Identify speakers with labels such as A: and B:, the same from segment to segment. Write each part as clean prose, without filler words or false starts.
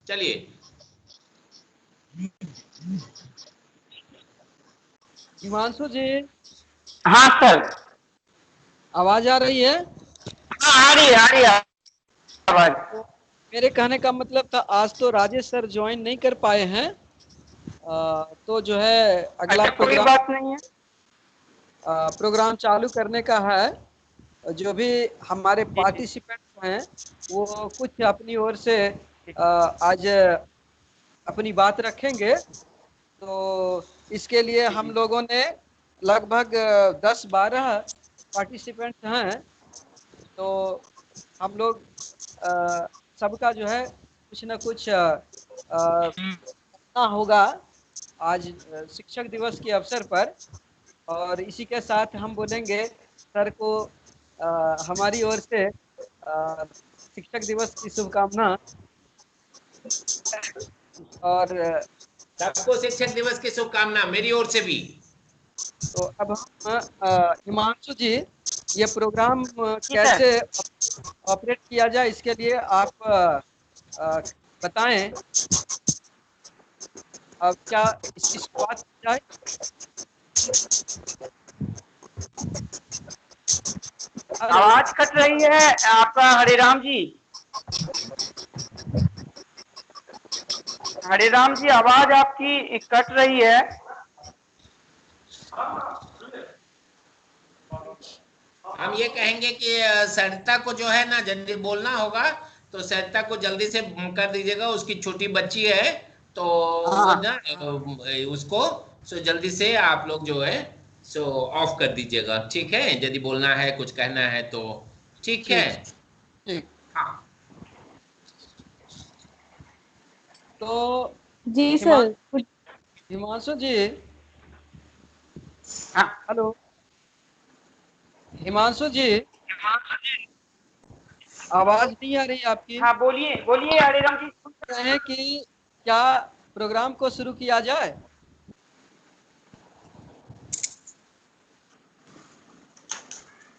A: चलिए।
B: हिमांशु जी।
C: हाँ सर।
B: आवाज आ रही है?
C: हाँ, आ रही है आवाज।
B: तो मेरे कहने का मतलब था, आज तो राजेश सर ज्वाइन नहीं कर पाए हैं, तो जो है अगला
C: अच्छा, कोई बात नहीं है।
B: प्रोग्राम चालू करने का है। जो भी हमारे पार्टिसिपेंट्स हैं वो कुछ अपनी ओर से आज अपनी बात रखेंगे। तो इसके लिए हम लोगों ने लगभग 10-12 पार्टिसिपेंट्स हैं। तो हम लोग सबका जो है कुछ ना कुछ करना होगा आज शिक्षक दिवस के अवसर पर। और इसी के साथ हम बोलेंगे सर को हमारी ओर से शिक्षक दिवस की शुभकामना। और
A: सबको शिक्षक दिवस की शुभकामना मेरी ओर से भी।
B: तो अब हम हिमांशु जी, ये प्रोग्राम
C: जी सर।
B: कैसे ऑपरेट किया जाए इसके लिए आप बताएं। अब क्या इसकी शुरुआत की जाए? हेलो।
C: आवाज कट रही है आपका हरिराम जी। हरिराम जी, आवाज आपकी कट रही है।
A: हम ये कहेंगे कि सरिता को जो है ना जल्दी बोलना होगा, तो सरिता को जल्दी से कर दीजिएगा, उसकी छोटी बच्ची है तो वो
B: हाँ
A: ना उसको सो जल्दी से आप लोग जो है सो ऑफ कर दीजिएगा, ठीक है? यदि बोलना है कुछ कहना है तो ठीक है।
B: ठीक ठीक।
A: हाँ।
B: तो
D: जी
B: हिमा
D: सर।
B: हिमांशु जी।
C: हाँ।
B: हेलो हिमांशु जी, आवाज नहीं आ रही आपकी।
C: हाँ, बोलिए बोलिए हरिराम जी।
B: रहे हैं कि क्या प्रोग्राम को शुरू किया जाए?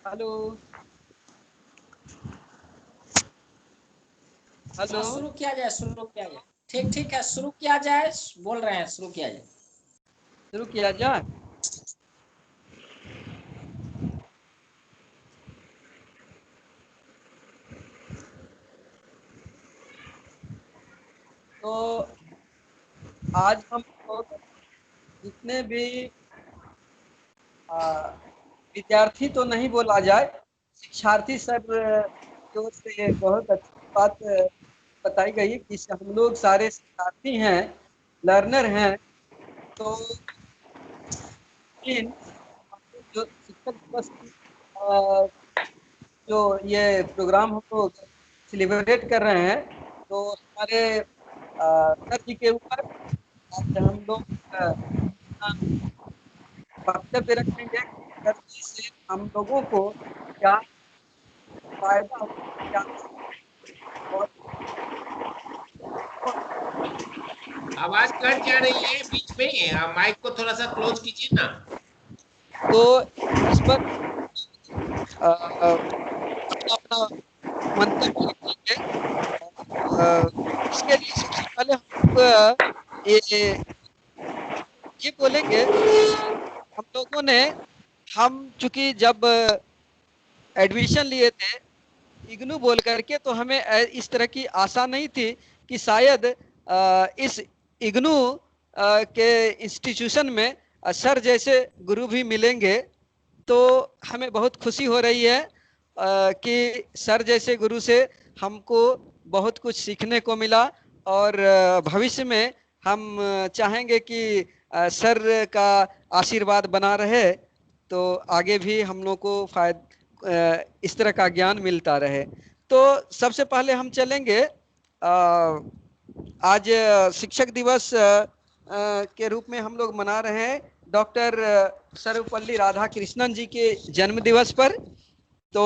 B: Hello hello.
E: हाँ, शुरू किया जाए, शुरू किया जाए। ठीक ठीक है, शुरू किया जाए। बोल रहे हैं, शुरू किया जाए।
B: शुरू किया जाए। तो आज हम लोग जितने भी विद्यार्थी तो नहीं बोला जाए, शिक्षार्थी सर की ओर से ये बहुत अच्छी बात बताई गई कि हम लोग सारे शिक्षार्थी हैं, लर्नर हैं। तो इन जो शिक्षक दिवस की जो ये प्रोग्राम हम लोग सेलिब्रेट कर रहे हैं, तो हमारे सर जी के ऊपर आज हम लोग अपना वक्तव्य रखेंगे। सर जी से हम लोगों को क्या फायदा हो, क्या और
A: आवाज कट जा रही है बीच में, माइक को थोड़ा सा क्लोज कीजिए ना।
B: तो इस पर अपना अपना मंतव्य रखेंगे। इसके लिए सबसे पहले हम लोग ये बोलेंगे कि हम लोगों ने हम चूंकि जब एडमिशन लिए थे इग्नू बोल करके, तो हमें इस तरह की आशा नहीं थी कि शायद इस इग्नू के इंस्टीट्यूशन में सर जैसे गुरु भी मिलेंगे। तो हमें बहुत खुशी हो रही है कि सर जैसे गुरु से हमको बहुत कुछ सीखने को मिला। और भविष्य में हम चाहेंगे कि सर का आशीर्वाद बना रहे, तो आगे भी हम लोग को इस तरह का ज्ञान मिलता रहे। तो सबसे पहले हम चलेंगे आज शिक्षक दिवस के रूप में हम लोग मना रहे हैं डॉक्टर सर्वपल्ली राधाकृष्णन जी के जन्म दिवस पर। तो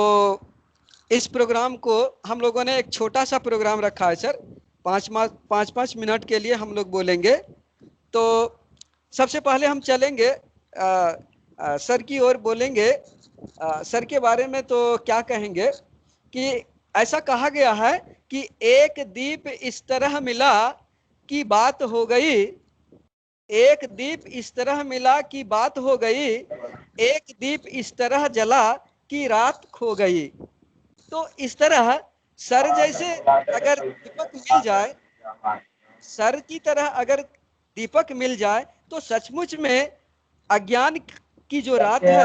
B: इस प्रोग्राम को हम लोगों ने एक छोटा सा प्रोग्राम रखा है सर, 5-5 मिनट के लिए हम लोग बोलेंगे। तो सबसे पहले हम चलेंगे सर की ओर बोलेंगे। सर के बारे में तो क्या कहेंगे कि ऐसा कहा गया है कि एक दीप इस तरह मिला कि बात हो गई, एक दीप इस तरह मिला कि बात हो गई, एक दीप इस तरह जला कि रात खो गई। तो इस तरह सर जैसे अगर दीपक मिल जाए, सर की तरह अगर दीपक मिल जाए तो सचमुच में अज्ञान की जो रात है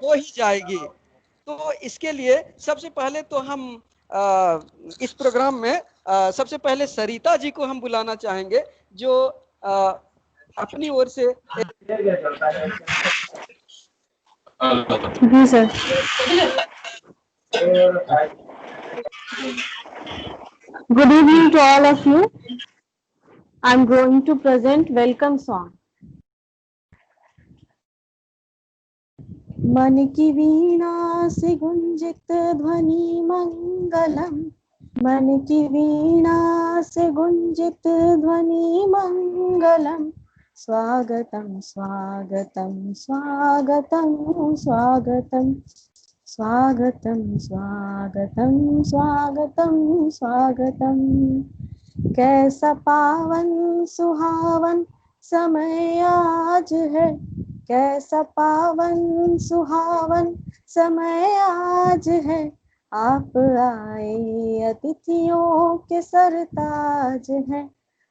B: वो ही जाएगी। तो इसके लिए सबसे पहले तो हम इस प्रोग्राम में सबसे पहले सरिता जी को हम बुलाना चाहेंगे, जो अपनी ओर से
D: जी sir. Good evening to all of you. I'm going to present welcome song. मन की वीणा से गुंजित ध्वनि मंगलम, मन की वीणा से गुंजित ध्वनि मंगलम, स्वागतम स्वागतम स्वागतम स्वागतम स्वागतम स्वागतम स्वागतम स्वागतम। कैसा पावन सुहावन समय आज है, कैसा पावन सुहावन समय आज है, आप आए अतिथियों के सरताज हैं,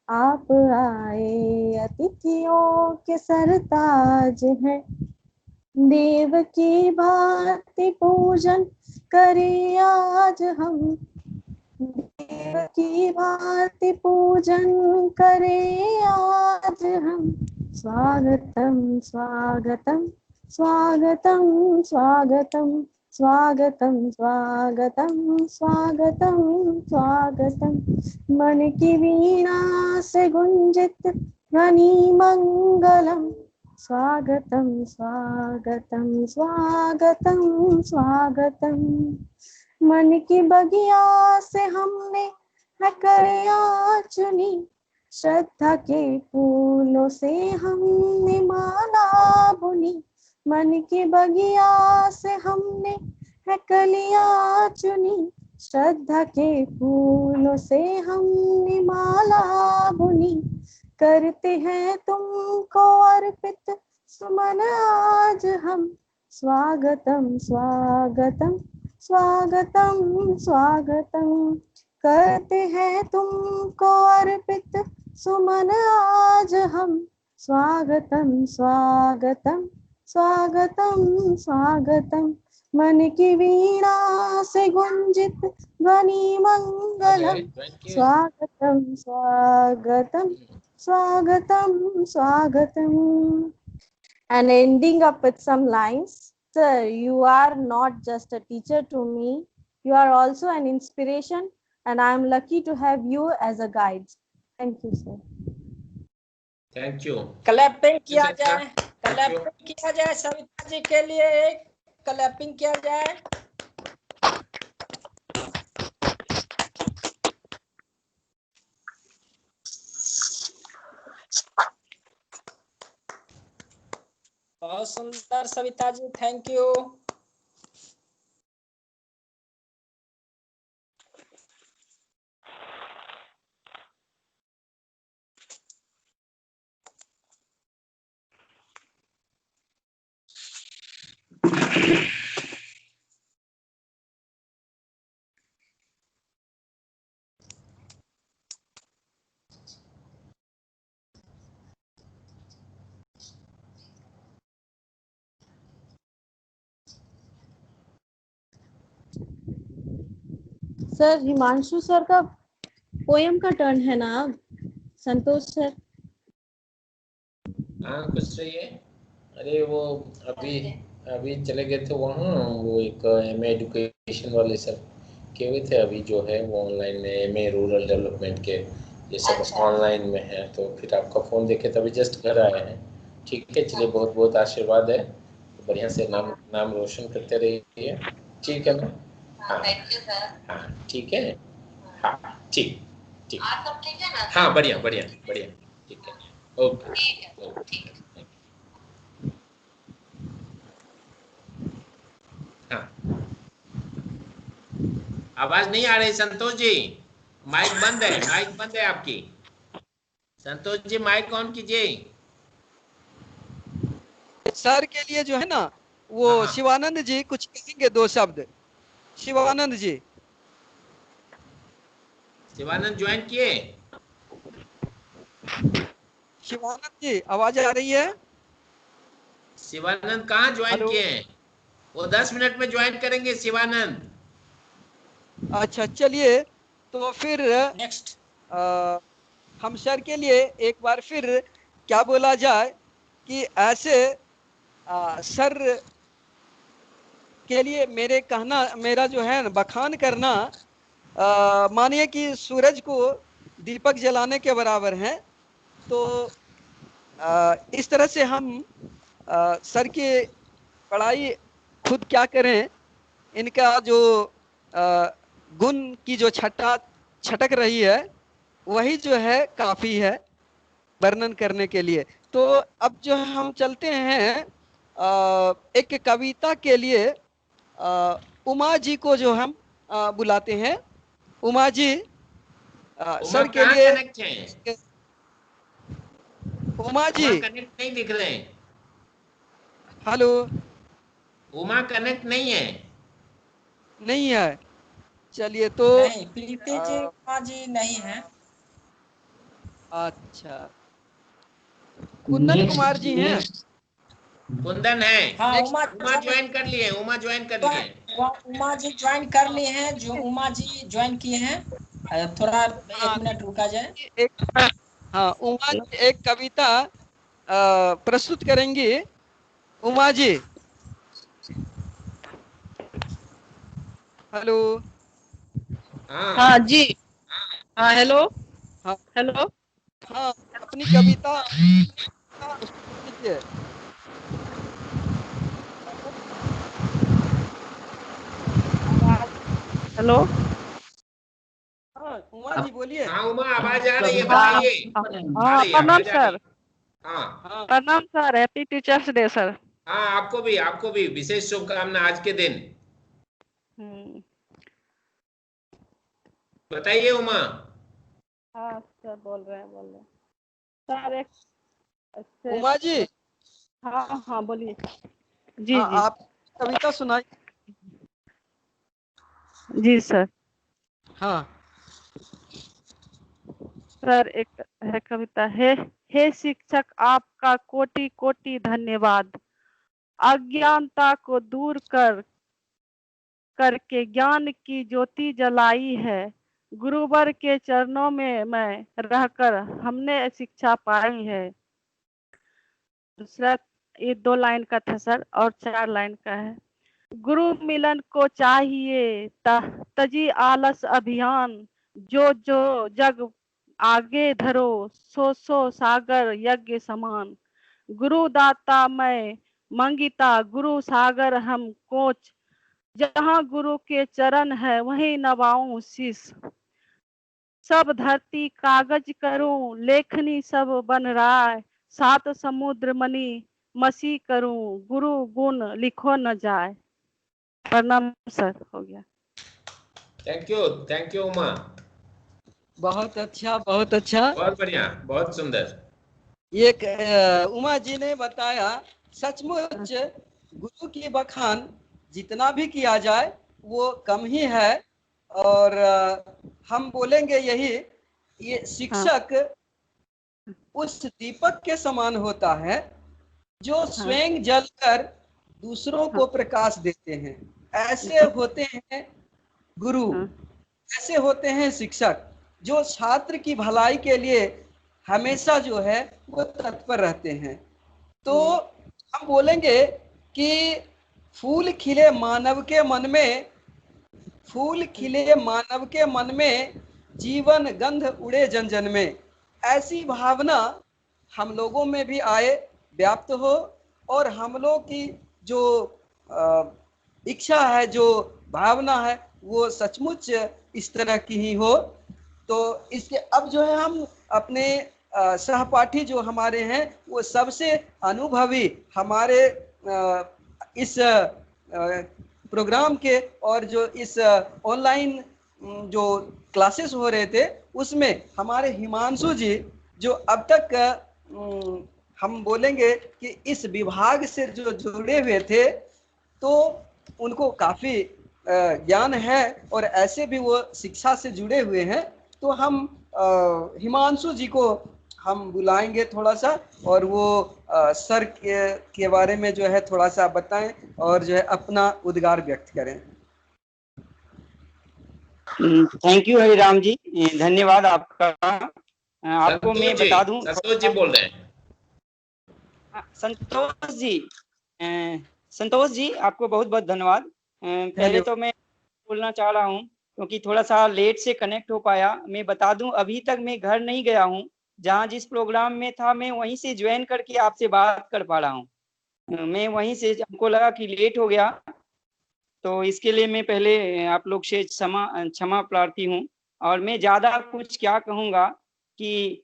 D: आप आए अतिथियों के सरताज हैं। देव की भांति पूजन करें आज हम, देव की भांति पूजन करें आज हम, स्वागतम स्वागतम स्वागतम स्वागतम स्वागतम स्वागतम स्वागतम स्वागतम। मन की वीणा से गुंजित ध्वनि मंगलम, स्वागतम स्वागतम स्वागतम स्वागतम। मन की बगिया से हमने है कलियां चुनी, श्रद्धा के फूलों से हमने माला बुनी, मन की बगिया से हमने है कलियां चुनी, श्रद्धा के फूलों से हमने माला बुनी। करते हैं तुमको अर्पित सुमन आज हम, स्वागतम स्वागतम स्वागतम स्वागतम। करते हैं तुमको अर्पित सुमन आज हम, स्वागतम स्वागतम स्वागतम स्वागतम। मन की वीणा से गुंजित ध्वनि मंगलम, स्वागतम स्वागतम स्वागतम स्वागतम। And ending up with some lines. Sir, you are not just a teacher to me, you are also an inspiration, and I am lucky to have you as a guide. Thank you, sir.
A: Thank you.
E: Clapping किया जाए, clapping किया जाए सविता जी के लिए, एक clapping किया जाए। बहुत सुंदर Savita ji, thank you.
D: Sir Himanshu sir का पोयम का टर्न है ना अब, संतोष सर।
A: हाँ कुछ रही है। अरे वो अभी चले गए थे वहाँ, वो एक एमए एजुकेशन वाले सर किए हुए थे, अभी जो है वो ऑनलाइन में एमए रूरल डेवलपमेंट के ये सब ऑनलाइन में है, तो फिर आपका फ़ोन देखे तभी जस्ट घर आए हैं। ठीक है, चलिए बहुत बहुत आशीर्वाद है, बढ़िया से नाम रोशन करते रहिए, ठीक है ना। हाँ हाँ ठीक है, हाँ ठीक ठीक, हाँ बढ़िया बढ़िया बढ़िया, ठीक है, ओके ओके। हाँ आवाज नहीं आ रही संतोष जी, माइक बंद है, माइक बंद है आपकी। संतोष जी माइक ऑन कीजिए।
B: सर के लिए जो है ना वो
A: हाँ।
B: शिवानंद जी कुछ कहेंगे, 2 शब्द। शिवानंद जी।
A: शिवानंद ज्वाइन किए?
B: शिवानंद जी आवाज आ रही है?
A: शिवानंद कहाँ ज्वाइन
B: हेलो।
A: किए हैं? वो 10 मिनट में ज्वाइन करेंगे शिवानंद।
B: अच्छा चलिए, तो फिर
E: नेक्स्ट।
B: हम सर के लिए एक बार फिर क्या बोला जाए कि ऐसे सर के लिए मेरा जो है बखान करना, मानिए कि सूरज को दीपक जलाने के बराबर है। तो इस तरह से हम सर की पढ़ाई खुद क्या करें, इनका जो गुण की जो छटक रही है वही जो है काफी है वर्णन करने के लिए। तो अब जो है हम चलते हैं एक कविता के लिए। उमा जी को जो हम बुलाते हैं। उमा जी
A: उमा
B: सर के
A: कहाँ
B: लिए।
A: कनेक्ट है?
B: उमा जी।
A: उमा कनेक्ट नहीं दिख रहे हैं।
B: हेलो।
A: उमा कनेक्ट नहीं है।
B: नहीं है। चलिए तो
E: नहीं, प्रीति जी, उमा जी नहीं है।
B: अच्छा, कुंदन कुमार जी हैं।
A: कुंदन है।
E: हाँ,
B: नेक्स्ट।
A: उमा ज्वाइन कर लिए, उमा ज्वाइन कर लिए।
E: उमा जी ज्वाइन कर लिए हैं, जो उमा जी ज्वाइन किए हैं। थोड़ा 1 मिनट रुका जाए।
B: एक हाँ, उमा जी एक कविता प्रस्तुत करेंगी। उमा जी। हेलो।
A: हाँ।
F: हाँ जी। हाँ हेलो।
B: हाँ
F: हेलो।
B: हाँ, अपनी कविता कीजिए।
F: हेलो।
B: हाँ उमा जी बोलिए।
A: हाँ उमा आवाज आ रही है,
F: हाँ
A: बताइए। आ
F: हाँ,
A: रही है,
F: प्रणाम
A: आवाज आ रही
F: सर।
A: है। हाँ।
B: हाँ
F: प्रणाम sir, happy teachers day sir.
A: हाँ आपको भी विशेष शुभकामना आज के दिन।
F: हम्म,
A: बताइए उमा।
F: हाँ सर, बोल रहे हैं सर। एक ऐसे।
B: उमा जी।
F: हाँ हाँ, बोलिए। जी
B: हाँ,
F: जी।
B: आप कविता सुनाई।
F: जी सर।
B: हाँ।
F: सर एक है कविता है। हे शिक्षक, आपका कोटि कोटि धन्यवाद। अज्ञानता को दूर करके ज्ञान की ज्योति जलाई है। गुरुवर के चरणों में मैं रहकर हमने शिक्षा पाई है। दूसरा, ये 2 लाइन का था सर और 4 लाइन का है। गुरु मिलन को चाहिए तजी आलस अभियान। जो जो जग आगे धरो, सो सागर यज्ञ समान। गुरु दाता मैं मंगिता, गुरु सागर हम कोच। जहाँ गुरु के चरण है वहीं नवाऊं शीश। सब धरती कागज करूं, लेखनी सब बन राय। 7 समुद्र मणि मसी करूं, गुरु गुण लिखो न जाए। प्रणाम सर, हो गया।
A: Thank you Uma.
B: बहुत अच्छा, बहुत अच्छा।
A: बहुत बढ़िया, बहुत सुंदर।
B: एक उमा जी ने बताया, सचमुच गुरु की बखान जितना भी किया जाए वो कम ही है। और हम बोलेंगे यही, ये
F: हाँ
B: शिक्षक उस दीपक के समान होता है जो
F: हाँ
B: स्वयं जलकर दूसरों
F: हाँ
B: को प्रकाश देते हैं। ऐसे
F: जी,
B: होते हैं गुरु,
F: हाँ
B: ऐसे होते हैं शिक्षक जो छात्र की भलाई के लिए हमेशा जो है वो तत्पर रहते हैं। तो हम बोलेंगे कि फूल खिले मानव के मन में, फूल खिले मानव के मन में, जीवन गंध उड़े जन जन में। ऐसी भावना हम लोगों में भी आए, व्याप्त हो, और हम लोग की जो इच्छा है, जो भावना है, वो सचमुच इस तरह की ही हो। तो इसके अब जो है हम अपने सहपाठी जो हमारे हैं वो सबसे अनुभवी हमारे इस प्रोग्राम के और जो इस ऑनलाइन जो क्लासेस हो रहे थे उसमें हमारे हिमांशु जी जो अब तक हम बोलेंगे कि इस विभाग से जो जुड़े हुए थे तो उनको काफ़ी ज्ञान है और ऐसे भी वो शिक्षा से जुड़े हुए हैं। तो हम हिमांशु जी को हम बुलाएंगे थोड़ा सा और वो सर के बारे में जो है थोड़ा सा बताएं और जो है अपना उद्गार व्यक्त करें।
C: थैंक यू हरिराम जी, धन्यवाद आपका। आपको मैं बता दूं,
A: संतोष जी बोल रहे हैं।
C: संतोष जी आपको बहुत बहुत धन्यवाद। पहले तो मैं बोलना चाह रहा हूं क्योंकि थोड़ा सा लेट से कनेक्ट हो पाया। मैं बता दूं अभी तक मैं घर नहीं गया हूं, जहां जिस प्रोग्राम में था मैं वहीं से ज्वाइन करके आपसे बात कर पा रहा हूं। मैं वहीं से, हमको लगा कि लेट हो गया तो इसके लिए मैं पहले आप लोग से क्षमा प्रार्थी हूँ। और मैं ज़्यादा कुछ क्या कहूँगा कि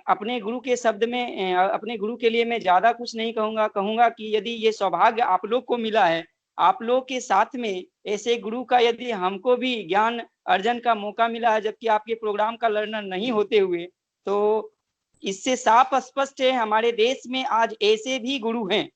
C: अपने गुरु के शब्द में, अपने गुरु के लिए मैं ज़्यादा कुछ नहीं कहूँगा कि यदि ये सौभाग्य आप लोग को मिला है, आप लोग के साथ में ऐसे गुरु का यदि हमको भी ज्ञान अर्जन का मौका मिला है, जबकि आपके प्रोग्राम का लर्नर नहीं होते हुए, तो इससे साफ स्पष्ट है हमारे देश में आज ऐसे भी गुरु हैं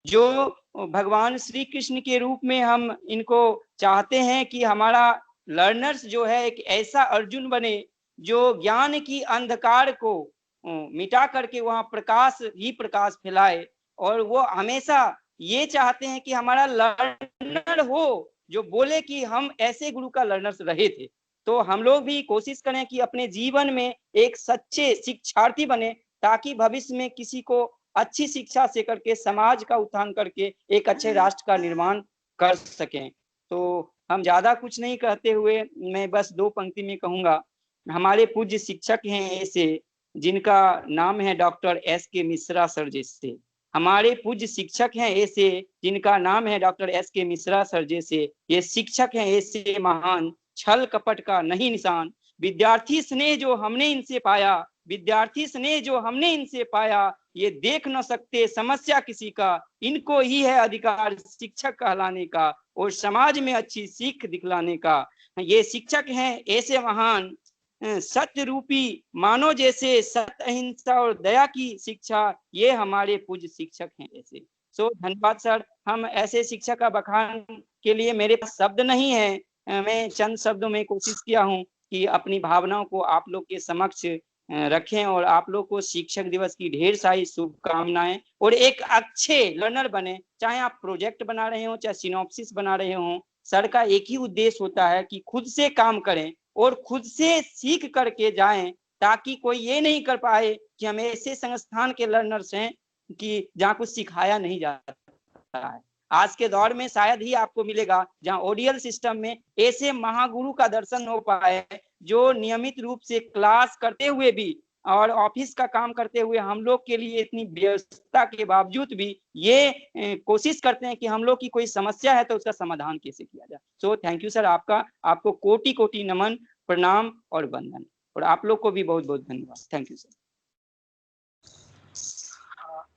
C: जो भगवान श्री कृष्ण के रूप में हम इनको चाहते हैं कि हमारा लर्नर्स जो है एक ऐसा अर्जुन बने जो ज्ञान की अंधकार को मिटा करके वहां प्रकाश ही प्रकाश फैलाए। और वो हमेशा ये चाहते हैं कि हमारा लर्नर हो जो बोले कि हम ऐसे गुरु का लर्नर्स रहे थे। तो हम लोग भी कोशिश करें कि अपने जीवन में एक सच्चे शिक्षार्थी बने, ताकि भविष्य में किसी को अच्छी शिक्षा से करके समाज का उत्थान करके एक अच्छे राष्ट्र का निर्माण कर सकें। तो हम ज्यादा कुछ नहीं कहते हुए मैं बस दो पंक्ति में कहूंगा, हमारे पूज्य शिक्षक हैं ऐसे जिनका नाम है डॉक्टर S.K. मिश्रा सर जैसे। हमारे पूज्य शिक्षक हैं ऐसे जिनका नाम है डॉक्टर S.K. मिश्रा सर जैसे। ये शिक्षक हैं ऐसे महान, छल कपट का नहीं निशान। विद्यार्थी स्नेह जो हमने इनसे पाया, विद्यार्थी स्नेह जो हमने इनसे पाया, ये देख न सकते समस्या किसी का, इनको ही है अधिकार शिक्षक कहलाने का और समाज में अच्छी सीख दिखलाने का। ये शिक्षक हैं ऐसे महान, सत्य रूपी मानव जैसे, सत्य अहिंसा और दया की शिक्षा, ये हमारे पूज्य शिक्षक हैं ऐसे। सो धन्यवाद सर। हम ऐसे शिक्षक का बखान के लिए मेरे पास शब्द नहीं है, मैं चंद शब्दों में कोशिश किया हूँ कि अपनी भावनाओं को आप लोग के समक्ष रखें और आप लोग को शिक्षक दिवस की ढेर सारी शुभकामनाएं और एक अच्छे लर्नर बने। चाहे आप प्रोजेक्ट बना रहे हो, चाहे सिनॉप्सिस बना रहे हो, सर का एक ही उद्देश्य होता है कि खुद से काम करें और खुद से सीख करके जाएं, ताकि कोई ये नहीं कर पाए कि हम ऐसे संस्थान के लर्नर्स हैं कि जहाँ कुछ सिखाया नहीं जाता है। आज के दौर में शायद ही आपको मिलेगा जहाँ ओडीएल सिस्टम में ऐसे महागुरु का दर्शन हो पाए जो नियमित रूप से क्लास करते हुए भी और ऑफिस का काम करते हुए हम लोग के लिए इतनी व्यस्तता के बावजूद भी ये कोशिश करते हैं कि हम लोग की कोई समस्या है तो उसका समाधान कैसे किया जाए। सो थैंक यू सर, आपको कोटि कोटि नमन, प्रणाम और वंदन, और आप लोग को भी बहुत बहुत धन्यवाद। Thank you sir.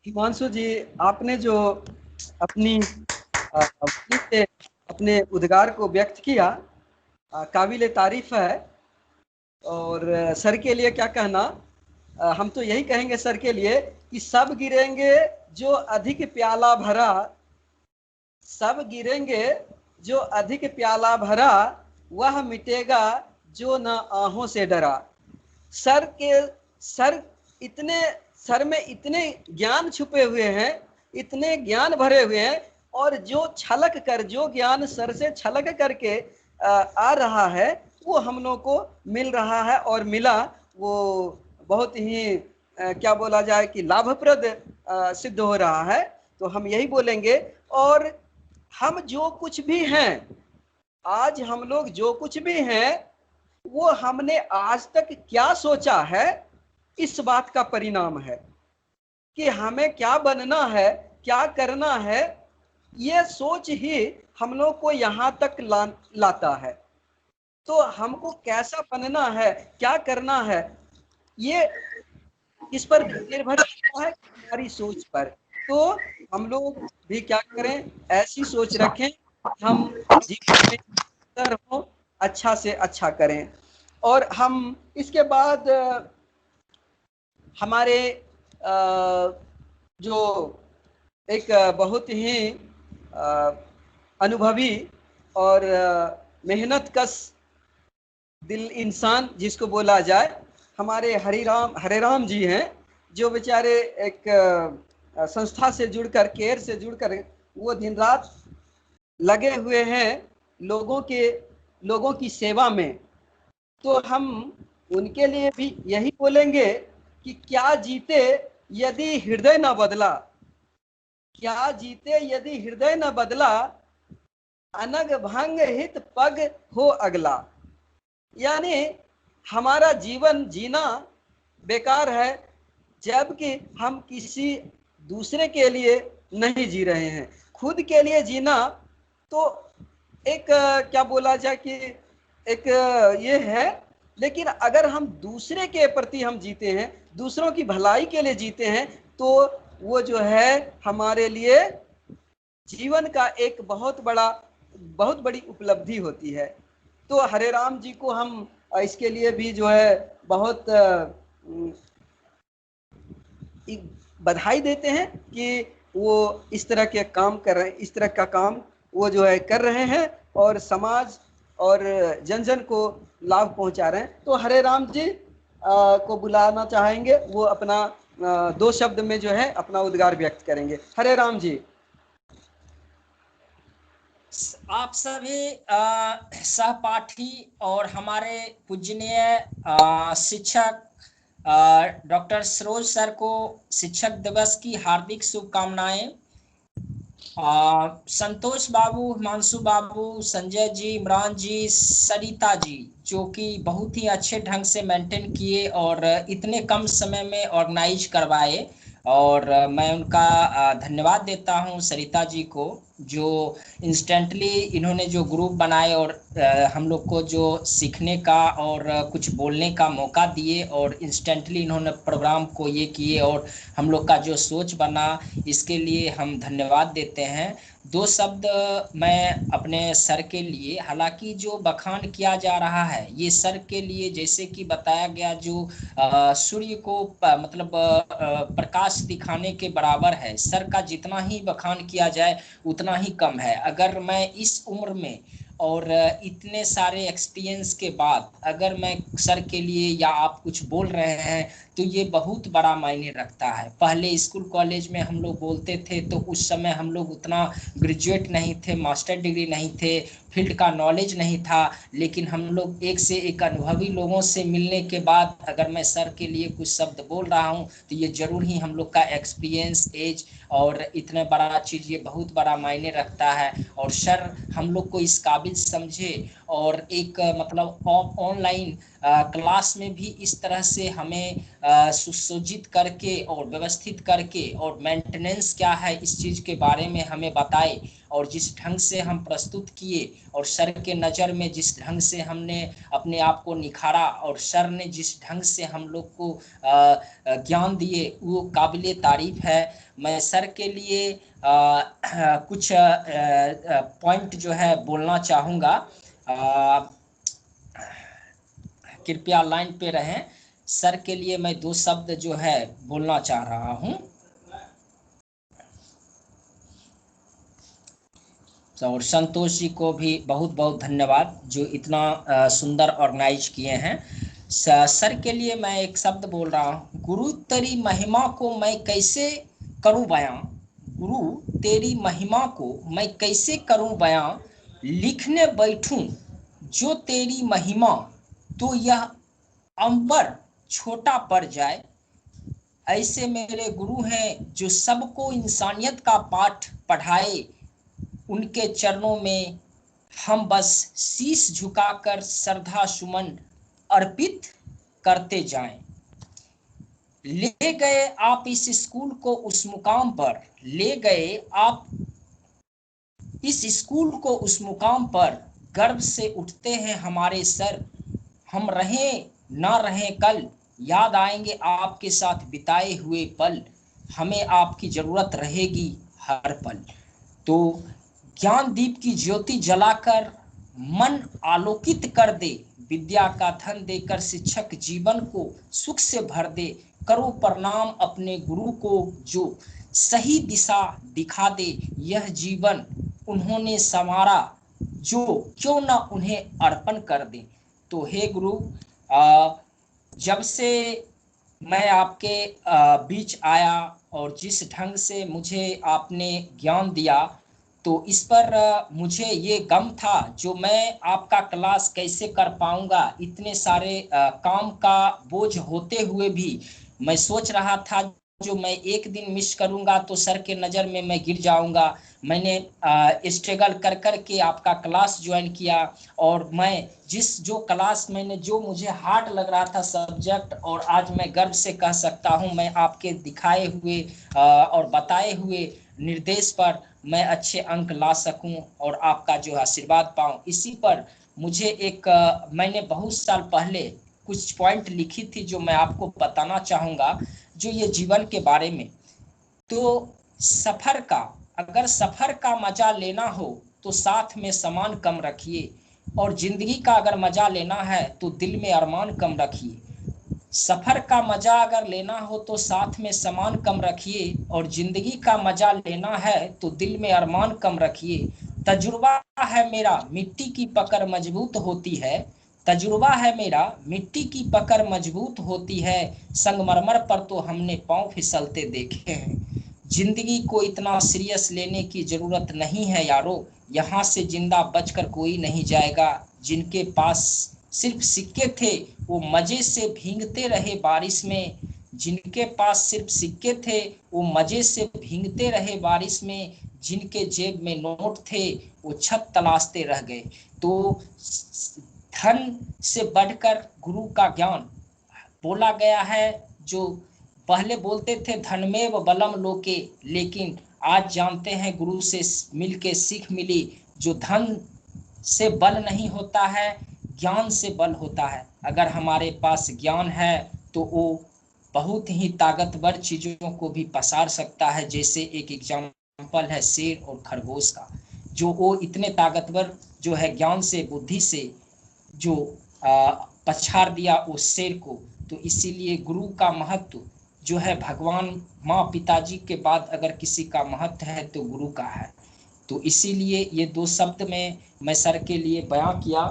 B: Himanshu ji, आपने जो अपने उद्गार को व्यक्त किया काबिल तारीफ है। और सर के लिए क्या कहना, हम तो यही कहेंगे सर के लिए कि सब गिरेंगे जो अधिक प्याला भरा, सब गिरेंगे जो अधिक प्याला भरा, वह मिटेगा जो न आहों से डरा। सर में इतने ज्ञान छुपे हुए हैं, इतने ज्ञान भरे हुए हैं, और जो छलक कर, जो ज्ञान सर से छलक करके आ रहा है वो हम लोग को मिल रहा है और मिला वो बहुत ही क्या बोला जाए कि लाभप्रद सिद्ध हो रहा है। तो हम यही बोलेंगे। और हम जो कुछ भी हैं, आज हम लोग जो कुछ भी हैं, वो हमने आज तक क्या सोचा है, इस बात का परिणाम है कि हमें क्या बनना है, क्या करना है। ये सोच ही हम लोग को यहाँ तक लाता है। तो हमको कैसा बनना है, क्या करना है, ये इस पर निर्भर करता है हमारी सोच पर। तो हम लोग भी क्या करें, ऐसी सोच रखें हम जीवन में बेहतर हो, अच्छा से अच्छा करें। और हम इसके बाद हमारे जो एक बहुत ही अनुभवी और मेहनत कश दिल इंसान जिसको बोला जाए, हमारे हरे राम जी हैं, जो बेचारे एक संस्था से जुड़कर, केयर से जुड़कर वो दिन रात लगे हुए हैं लोगों की सेवा में। तो हम उनके लिए भी यही बोलेंगे कि क्या जीते यदि हृदय न बदला, क्या जीते यदि हृदय न बदला, अनग भंग हित पग हो अगला। यानी हमारा जीवन जीना बेकार है जबकि हम किसी दूसरे के लिए नहीं जी रहे हैं। खुद के लिए जीना तो एक क्या बोला जाए कि एक ये है, लेकिन अगर हम दूसरे के प्रति हम जीते हैं, दूसरों की भलाई के लिए जीते हैं, तो वो जो है हमारे लिए जीवन का एक बहुत बड़ी उपलब्धि होती है। तो हरे राम जी को हम इसके लिए भी जो है बहुत बधाई देते हैं कि वो इस तरह के काम कर रहे हैं, इस तरह का काम वो जो है कर रहे हैं और समाज और जन जन को लाभ पहुंचा रहे हैं। तो हरे राम जी को बुलाना चाहेंगे, वो अपना 2 शब्द में जो है अपना उद्गार व्यक्त करेंगे। हरे राम जी।
E: आप सभी सहपाठी और हमारे पूजनीय शिक्षक डॉक्टर सरोज सर को शिक्षक दिवस की हार्दिक शुभकामनाएं। संतोष बाबू, हिमांशु बाबू, संजय जी, इमरान जी, सरिता जी, जो कि बहुत ही अच्छे ढंग से मेंटेन किए और इतने कम समय में ऑर्गेनाइज करवाए, और मैं उनका धन्यवाद देता हूं सरिता जी को, जो इंस्टेंटली इन्होंने जो ग्रुप बनाए और हम लोग को जो सीखने का और कुछ बोलने का मौका दिए, और इंस्टेंटली इन्होंने प्रोग्राम को ये किए और हम लोग का जो सोच बना, इसके लिए हम धन्यवाद देते हैं। 2 शब्द मैं अपने सर के लिए, हालांकि जो बखान किया जा रहा है ये सर के लिए, जैसे कि बताया गया, जो सूर्य को मतलब प्रकाश दिखाने के बराबर है। सर का जितना ही बखान किया जाए उतना ही कम है। अगर मैं इस उम्र में और इतने सारे एक्सपीरियंस के बाद अगर मैं सर के लिए या आप कुछ बोल रहे हैं तो ये बहुत बड़ा मायने रखता है। पहले स्कूल कॉलेज में हम लोग बोलते थे तो उस समय हम लोग उतना ग्रेजुएट नहीं थे, मास्टर डिग्री नहीं थे, फील्ड का नॉलेज नहीं था, लेकिन हम लोग एक से एक अनुभवी लोगों से मिलने के बाद अगर मैं सर के लिए कुछ शब्द बोल रहा हूँ तो ये जरूर ही हम लोग का एक्सपीरियंस, एज और इतना बड़ा चीज़, ये बहुत बड़ा मायने रखता है। और सर हम लोग को इस काबिल समझे और एक मतलब ऑनलाइन क्लास में भी इस तरह से हमें सुसज्जित करके और व्यवस्थित करके और मेंटेनेंस क्या है इस चीज़ के बारे में हमें बताए, और जिस ढंग से हम प्रस्तुत किए और सर के नज़र में जिस ढंग से हमने अपने आप को निखारा और सर ने जिस ढंग से हम लोग को ज्ञान दिए वो काबिले तारीफ है। मैं सर के लिए कुछ पॉइंट जो है बोलना चाहूँगा। कृपया लाइन पे रहें। सर के लिए मैं 2 शब्द जो है बोलना चाह रहा हूँ। और संतोष जी को भी बहुत बहुत धन्यवाद जो इतना सुंदर ऑर्गेनाइज किए हैं। सर के लिए मैं एक शब्द बोल रहा हूँ। गुरु तेरी महिमा को मैं कैसे करूँ बयां, गुरु तेरी महिमा को मैं कैसे करूँ बयां, लिखने बैठूं जो तेरी महिमा तो यह अंबर छोटा पड़ जाए। ऐसे मेरे गुरु हैं जो सबको इंसानियत का पाठ पढ़ाए, उनके चरणों में हम बस शीश झुकाकर श्रद्धा सुमन अर्पित करते जाएं। ले गए आप इस स्कूल को उस मुकाम पर, ले गए आप इस स्कूल को उस मुकाम पर, गर्व से उठते हैं हमारे सर। हम रहें ना रहें कल, याद आएंगे आपके साथ बिताए हुए पल, हमें आपकी ज़रूरत रहेगी हर पल। तो ज्ञान दीप की ज्योति जलाकर मन आलोकित कर दे, विद्या का धन देकर शिक्षक जीवन को सुख से भर दे। करो प्रणाम अपने गुरु को जो सही दिशा दिखा दे, यह जीवन उन्होंने संवारा जो क्यों ना उन्हें अर्पण कर दे। तो हे गुरु, जब से मैं आपके बीच आया और जिस ढंग से मुझे आपने ज्ञान दिया, तो इस पर मुझे ये गम था जो मैं आपका क्लास कैसे कर पाऊंगा। इतने सारे काम का बोझ होते हुए भी मैं सोच रहा था जो मैं एक दिन मिस करूंगा तो सर के नज़र में मैं गिर जाऊंगा। मैंने स्ट्रगल कर कर के आपका क्लास ज्वाइन किया और मैं जो क्लास मैंने जो मुझे हार्ड लग रहा था सब्जेक्ट, और आज मैं गर्व से कह सकता हूं मैं आपके दिखाए हुए और बताए हुए निर्देश पर मैं अच्छे अंक ला सकूं और आपका जो आशीर्वाद पाऊं। इसी पर मुझे एक मैंने बहुत साल पहले कुछ पॉइंट लिखी थी जो मैं आपको बताना चाहूँगा, जो ये जीवन के बारे में। तो सफ़र का, अगर सफ़र का मज़ा लेना हो तो साथ में सामान कम रखिए, और ज़िंदगी का अगर मज़ा लेना है तो दिल में अरमान कम रखिए। सफ़र का मज़ा अगर लेना हो तो साथ में सामान कम रखिए, और ज़िंदगी का मज़ा लेना है तो दिल में अरमान कम रखिए। तजुर्बा है मेरा मिट्टी की पकड़ मजबूत होती है, तजुर्बा है मेरा मिट्टी की पकड़ मजबूत होती है, संगमरमर पर तो हमने पाँव फिसलते देखे हैं। जिंदगी को इतना सीरियस लेने की ज़रूरत नहीं है यारो, यहाँ से जिंदा बचकर कोई नहीं जाएगा। जिनके पास सिर्फ सिक्के थे वो मज़े से भीगते रहे बारिश में, जिनके पास सिर्फ सिक्के थे वो मज़े से भीगते रहे बारिश में, जिनके जेब में नोट थे वो छत तलाशते रह गए। तो धन से बढ़कर गुरु का ज्ञान बोला गया है, जो पहले बोलते थे धनमेव बलम लोके, लेकिन आज जानते हैं गुरु से मिलके सीख मिली, जो धन से बल नहीं होता है, ज्ञान से बल होता है। अगर हमारे पास ज्ञान है तो वो बहुत ही ताकतवर चीज़ों को भी पसार सकता है। जैसे एक एग्जाम्पल है शेर और खरगोश का, जो वो इतने ताकतवर जो है ज्ञान से बुद्धि से जो पछाड़ दिया उस शेर को। तो इसीलिए गुरु का महत्व जो है, भगवान माँ पिताजी के बाद अगर किसी का महत्व है तो गुरु का है। तो इसीलिए ये दो शब्द में मैं सर के लिए बयां किया।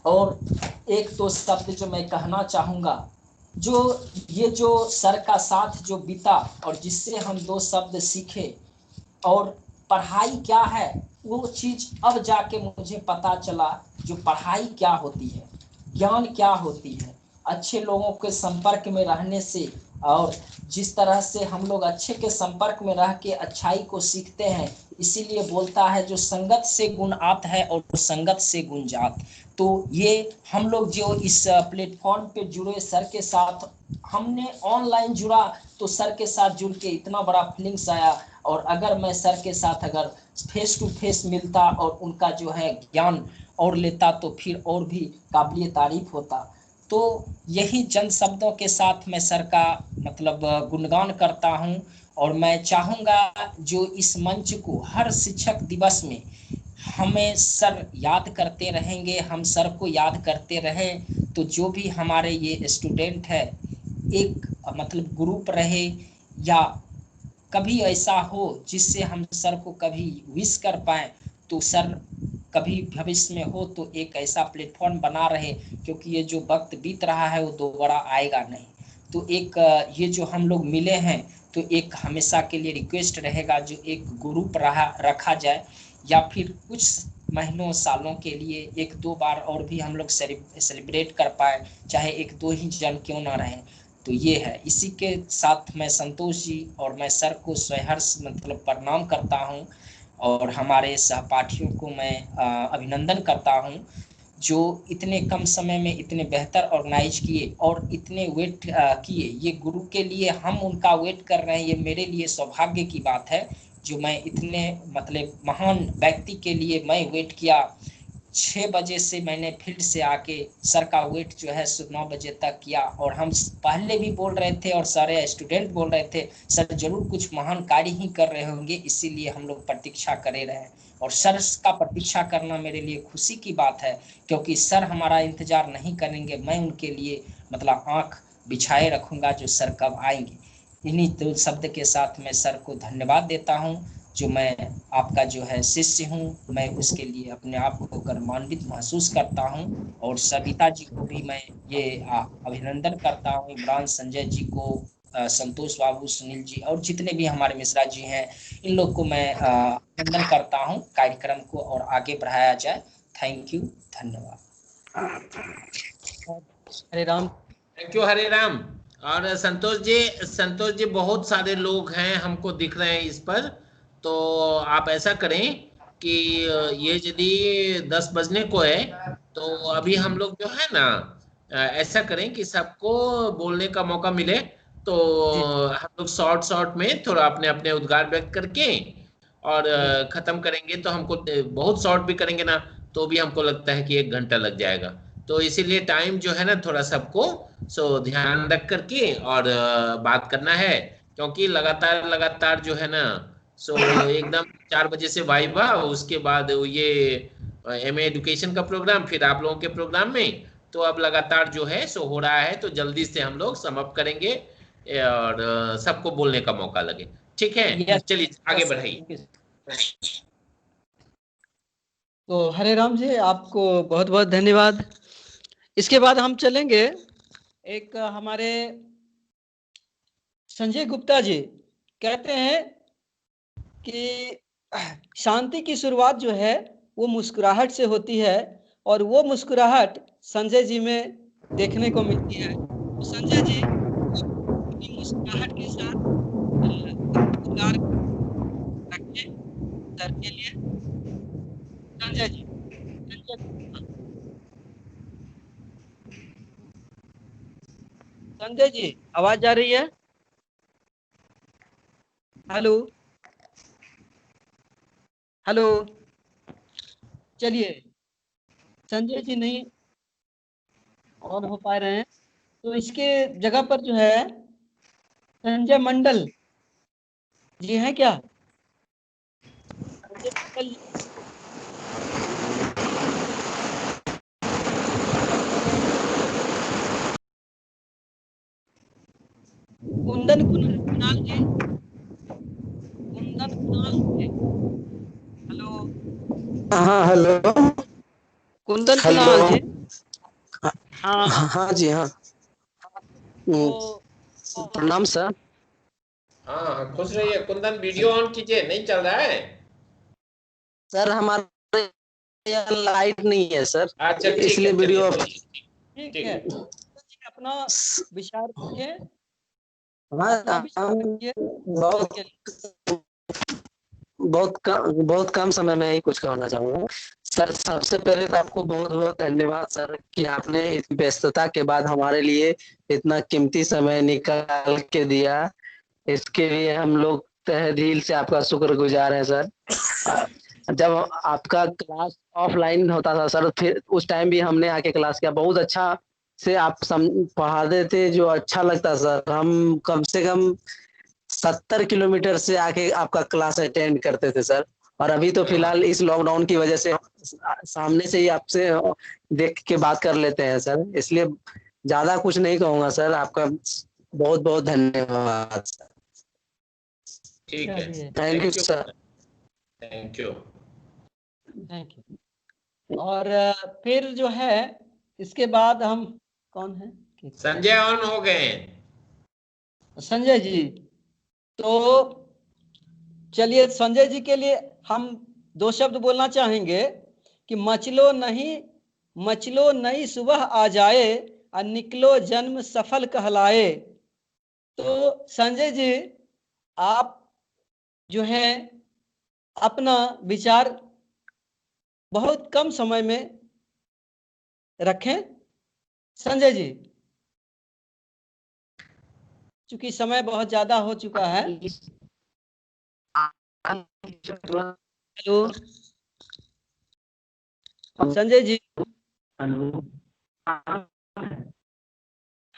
E: और एक दो शब्द जो मैं कहना चाहूँगा, जो सर का साथ जो बीता और जिससे हम दो शब्द सीखे, और पढ़ाई क्या है वो चीज़ अब जाके मुझे पता चला, जो पढ़ाई क्या होती है, ज्ञान क्या होती है। अच्छे लोगों के संपर्क में रहने से, और जिस तरह से हम लोग अच्छे के संपर्क में रह के अच्छाई को सीखते हैं, इसीलिए बोलता है जो संगत से गुण आत है और संगत से गुण जात। तो ये हम लोग जो इस प्लेटफॉर्म पे जुड़े सर के साथ, हमने ऑनलाइन जुड़ा तो सर के साथ जुड़ के इतना बड़ा फीलिंग्स आया, और अगर मैं सर के साथ अगर फेस टू फेस मिलता और उनका जो है ज्ञान और लेता तो फिर और भी काबिल तारीफ होता। तो यही चंद शब्दों के साथ मैं सर का मतलब गुणगान करता हूँ, और मैं चाहूँगा जो इस मंच को हर शिक्षक दिवस में हमें सर याद करते रहेंगे, हम सर को याद करते रहें, तो जो भी हमारे ये स्टूडेंट है एक मतलब ग्रुप रहे, या कभी ऐसा हो जिससे हम सर को कभी विश कर पाएँ, तो सर कभी भविष्य में हो तो एक ऐसा प्लेटफॉर्म बना रहे, क्योंकि ये जो वक्त बीत रहा है वो दोबारा आएगा नहीं। तो एक ये जो हम लोग मिले हैं, तो एक हमेशा के लिए रिक्वेस्ट रहेगा जो एक ग्रुप रखा जाए, या फिर कुछ महीनों सालों के लिए एक दो बार और भी हम लोग सेलिब्रेट कर पाए, चाहे एक दो ही जन क्यों ना रहें। तो ये है, इसी के साथ मैं संतोष जी और मैं सर को सहर्ष मतलब प्रणाम करता हूँ, और हमारे सहपाठियों को मैं अभिनंदन करता हूँ, जो इतने कम समय में इतने बेहतर ऑर्गेनाइज किए और इतने वेट किए। ये गुरु के लिए हम उनका वेट कर रहे हैं, ये मेरे लिए सौभाग्य की बात है, जो मैं इतने मतलब महान व्यक्ति के लिए मैं वेट किया। 6 बजे से मैंने फील्ड से आके सर का वेट जो है 9 बजे तक किया। और हम पहले भी बोल रहे थे और सारे स्टूडेंट बोल रहे थे सर जरूर कुछ महान कार्य ही कर रहे होंगे, इसीलिए हम लोग प्रतीक्षा करे रहे। और सर का प्रतीक्षा करना मेरे लिए खुशी की बात है, क्योंकि सर हमारा इंतजार नहीं करेंगे, मैं उनके लिए मतलब आँख बिछाए रखूंगा जो सर कब आएंगे। इन्हीं दो शब्द के साथ मैं सर को धन्यवाद देता हूँ। जो मैं आपका जो है शिष्य हूँ, मैं उसके लिए अपने आप को गर्वान्वित महसूस करता हूँ। और सविता जी को भी मैं ये अभिनंदन करता हूँ, इमरान, संजय जी को, संतोष बाबू, सुनील जी और जितने भी हमारे मिश्रा जी हैं, इन लोग को मैं अभिनंदन करता हूँ। कार्यक्रम को और आगे बढ़ाया जाए। थैंक यू, धन्यवाद।
B: हरे राम।
A: थैंक यू, हरे राम। और संतोष जी बहुत सारे लोग हैं हमको दिख रहे हैं इस पर, तो आप ऐसा करें कि ये यदि 10 बजने को है तो अभी हम लोग जो है ना ऐसा करें कि सबको बोलने का मौका मिले, तो
B: जी
A: हम लोग शॉर्ट में थोड़ा अपने अपने उद्गार व्यक्त करके और खत्म करेंगे। तो हमको बहुत शॉर्ट भी करेंगे ना तो भी हमको लगता है कि 1 घंटा लग जाएगा। तो इसीलिए टाइम जो है ना थोड़ा सबको ध्यान रख करके और बात करना है, क्योंकि लगातार जो है ना एकदम 4 बजे से वाइवा, उसके बाद ये एमए एजुकेशन का प्रोग्राम, फिर आप लोगों के प्रोग्राम में, तो अब लगातार जो है हो रहा है, तो जल्दी से हम लोग समाप्त करेंगे और सबको बोलने का मौका लगे। ठीक है,
B: यस
A: चलिए आगे
B: यस
A: बढ़ाइए।
B: Thank you. तो हरे राम जी, आपको बहुत बहुत धन्यवाद। इसके बाद हम चलेंगे एक हमारे संजय गुप्ता जी कहते हैं कि शांति की शुरुआत जो है वो मुस्कुराहट से होती है, और वो मुस्कुराहट संजय जी में देखने को मिलती है। तो संजय जी अपनी मुस्कुराहट के साथ उद्गार रखें सर के लिए। संजय जी, संजय जी आवाज आ रही है? हेलो हेलो, चलिए संजय जी नहीं ऑन हो पा रहे हैं, तो इसके जगह पर जो है संजय मंडल जी हैं क्या? संजय मंडल जी, कुंदन कुणाल जी, कुंदन कुणाल जी, हेलो
G: हाँ हेलो।
B: कुंदन
G: हेलो।
B: कुणाल जी। हाँ
G: हाँ जी हाँ।
B: तो
G: प्रणाम सर।
A: हाँ हाँ, खुश रहिए। कुंदन वीडियो ऑन कीजिए, नहीं चल रहा है?
G: सर हमारे यहाँ लाइट नहीं है सर,
A: अच्छा ठीक
G: इसलिए
A: है, चलिए
G: वीडियो
A: बोलिए।
B: ठीक
A: ठीक
B: है,
A: है।
B: अपना विचार रखिए, अपना
G: हाँ
B: विचार
G: हम
B: रखिए सर
G: बहुत
B: के लिए।
G: बहुत कम समय में ही कुछ कहना चाहूंगा। सर सबसे पहले तो आपको बहुत बहुत धन्यवाद सर कि आपने इस व्यस्तता के बाद हमारे लिए इतना कीमती समय निकाल के दिया। इसके लिए हम लोग तहे दिल से आपका शुक्रगुजार है सर। जब आपका क्लास ऑफलाइन होता था सर, फिर उस टाइम भी हमने आके क्लास किया, बहुत अच्छा से आप पढ़ाते थे, जो अच्छा लगता सर। हम कम से कम 70 किलोमीटर से आके आपका क्लास अटेंड करते थे सर। और अभी तो फिलहाल इस लॉकडाउन की वजह से सामने से ही आपसे देख के बात कर लेते हैं सर, इसलिए ज्यादा कुछ नहीं कहूंगा सर। आपका बहुत बहुत धन्यवाद सर।
A: ठीक है,
B: चलिए
G: thank you
A: thank you.
G: Sir.
A: Thank you.
B: Thank you. और फिर जो है इसके बाद हम कौन है?
A: संजय ऑन हो गए हैं।
B: संजय जी। तो चलिए संजय जी के लिए हम 2 शब्द बोलना चाहेंगे कि मचलो नई सुबह आ जाए, और निकलो जन्म सफल कहलाए। तो संजय जी आप जो है अपना विचार बहुत कम समय में रखें संजय जी, क्योंकि समय बहुत ज्यादा हो चुका है। हेलो संजय जी।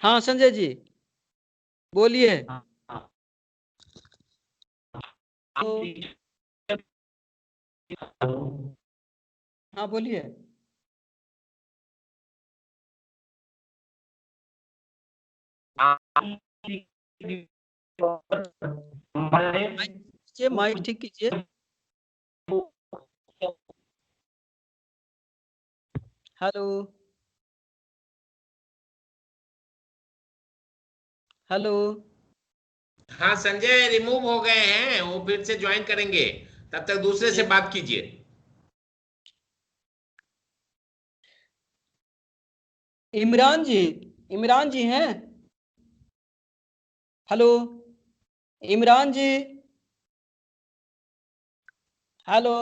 B: हाँ संजय जी बोलिए। हाँ बोलिए। माइक ठीक कीजिए। Hello hello.
A: हाँ संजय रिमूव हो गए हैं, वो फिर से ज्वाइन करेंगे, तब तक दूसरे से बात कीजिए।
B: इमरान जी हैं? हेलो इमरान जी। हेलो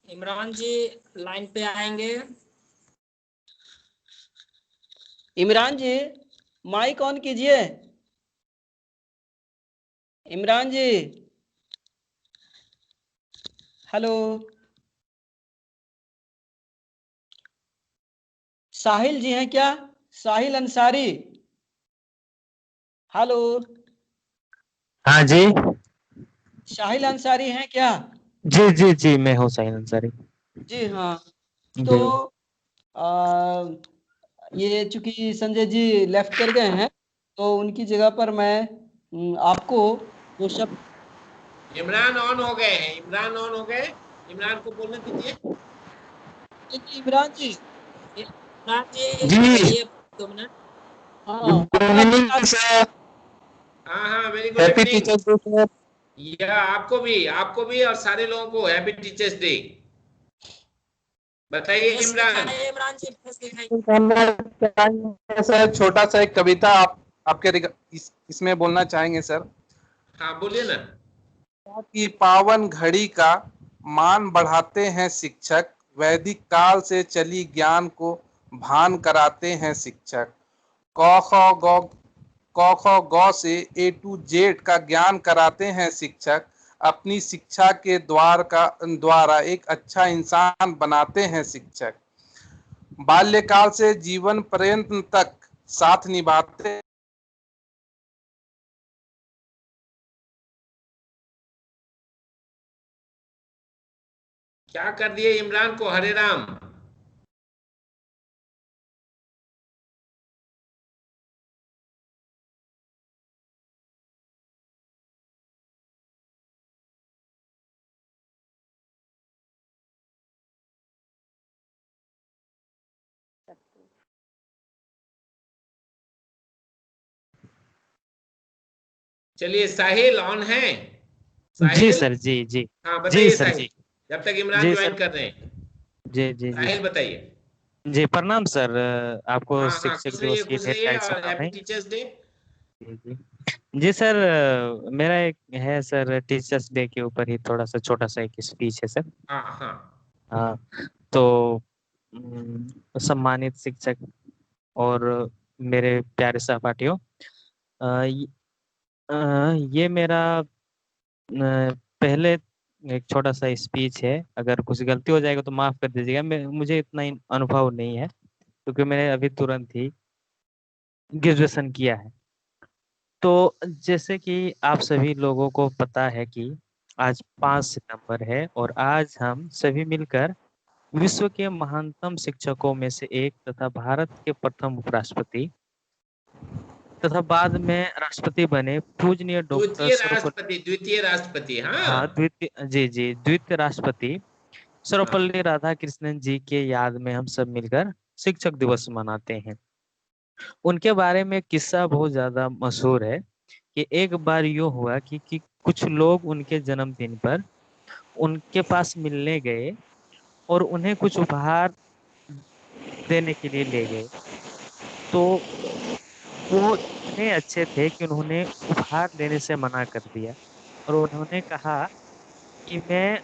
E: इमरान जी लाइन पे आएंगे।
B: इमरान जी माइक ऑन कीजिए। इमरान जी हेलो। साहिल जी हैं क्या? साहिल अंसारी। हेलो
H: हाँ जी
B: साहिल अंसारी हैं क्या?
H: जी जी जी मैं हूँ साहिल अंसारी।
B: जी हाँ।
H: जी
B: तो ये चूंकि संजय जी लेफ्ट कर गए हैं तो उनकी जगह पर मैं आपको दो शब्द।
A: इमरान ऑन हो गए हैं, इमरान ऑन हो गए, इमरान को बोलने दीजिए।
B: इमरान जी
E: इमरान जी
H: जी
E: बोलिए 2 मिनट।
B: हाँ
H: गुड
B: अपना
H: इवनिंग सर।
A: हाँ हाँ very good
H: happy
A: evening.
H: Teachers day sir.
A: या आपको भी और सारे लोगों को हैप्पी टीचर्स डे। बताइए
E: फेस
A: इमरान।
E: दिखाइए इमरान जी, फेस दिखाइए।
H: करना चाहेंगे सर, छोटा सा एक कविता आप आपके इसमें बोलना चाहेंगे सर।
A: हाँ बोलिए ना।
H: की पावन घड़ी का मान बढ़ाते हैं शिक्षक, वैदिक काल से चली ज्ञान को भान कराते हैं शिक्षक। क ख ग क ख ग से ए टू जेड का ज्ञान कराते हैं शिक्षक। अपनी शिक्षा के द्वारा एक अच्छा इंसान बनाते हैं शिक्षक। बाल्यकाल से जीवन पर्यंत तक साथ निभाते
A: क्या कर दिए इमरान को, हरे राम। चलिए साहिल ऑन है।
H: जी
A: साहिल।
H: सर जी जी।
A: हाँ
H: जी
A: बताइए
H: सर
A: साहिल,
H: जी।
A: जब तक इमरान
H: जी
A: ज्वाइन
H: सर।
A: कर रहे हैं।
H: जी जी जी।
A: साहिल बताइए।
H: जी प्रणाम सर। आपको
A: हाँ हाँ
H: शिक्षक दिवस की
A: खुश
H: ढेर
A: रहिए
H: सारी
A: और हैप्पी
H: शुभकामनाएं।
A: Teachers day.
H: जी जी। जी सर, मेरा एक है सर, टीचर्स डे के ऊपर ही थोड़ा सा छोटा सा एक स्पीच है सर।
A: हाँ हाँ
H: हाँ तो सम्मानित शिक्षक और मेरे प्यारे सहपाठियों, ये ये मेरा पहले एक छोटा सा स्पीच है। अगर कुछ गलती हो जाएगा तो माफ कर दीजिएगा। मुझे इतना अनुभव नहीं है क्योंकि मैंने अभी तुरंत ही ग्रेजुएशन किया है। तो जैसे कि आप सभी लोगों को पता है कि आज 5 सितंबर है और आज हम सभी मिलकर विश्व के महानतम शिक्षकों में से एक तथा भारत के प्रथम उपराष्ट्रपति तथा बाद में राष्ट्रपति बने पूजनीय डॉक्टर सर्वपल्ली।
A: द्वितीय राष्ट्रपति
H: हाँ
A: हाँ।
H: द्वितीय, जी जी, द्वितीय राष्ट्रपति
A: हाँ
H: सर्वपल्ली राधाकृष्णन जी के याद में हम सब मिलकर शिक्षक दिवस मनाते हैं। उनके बारे में किस्सा बहुत ज्यादा मशहूर है कि एक बार यूँ हुआ कि कुछ लोग उनके जन्मदिन पर उनके पास मिलने गए और उन्हें कुछ उपहार देने के लिए ले गए। तो वो इतने अच्छे थे कि उन्होंने उपहार देने से मना कर दिया और उन्होंने कहा कि मैं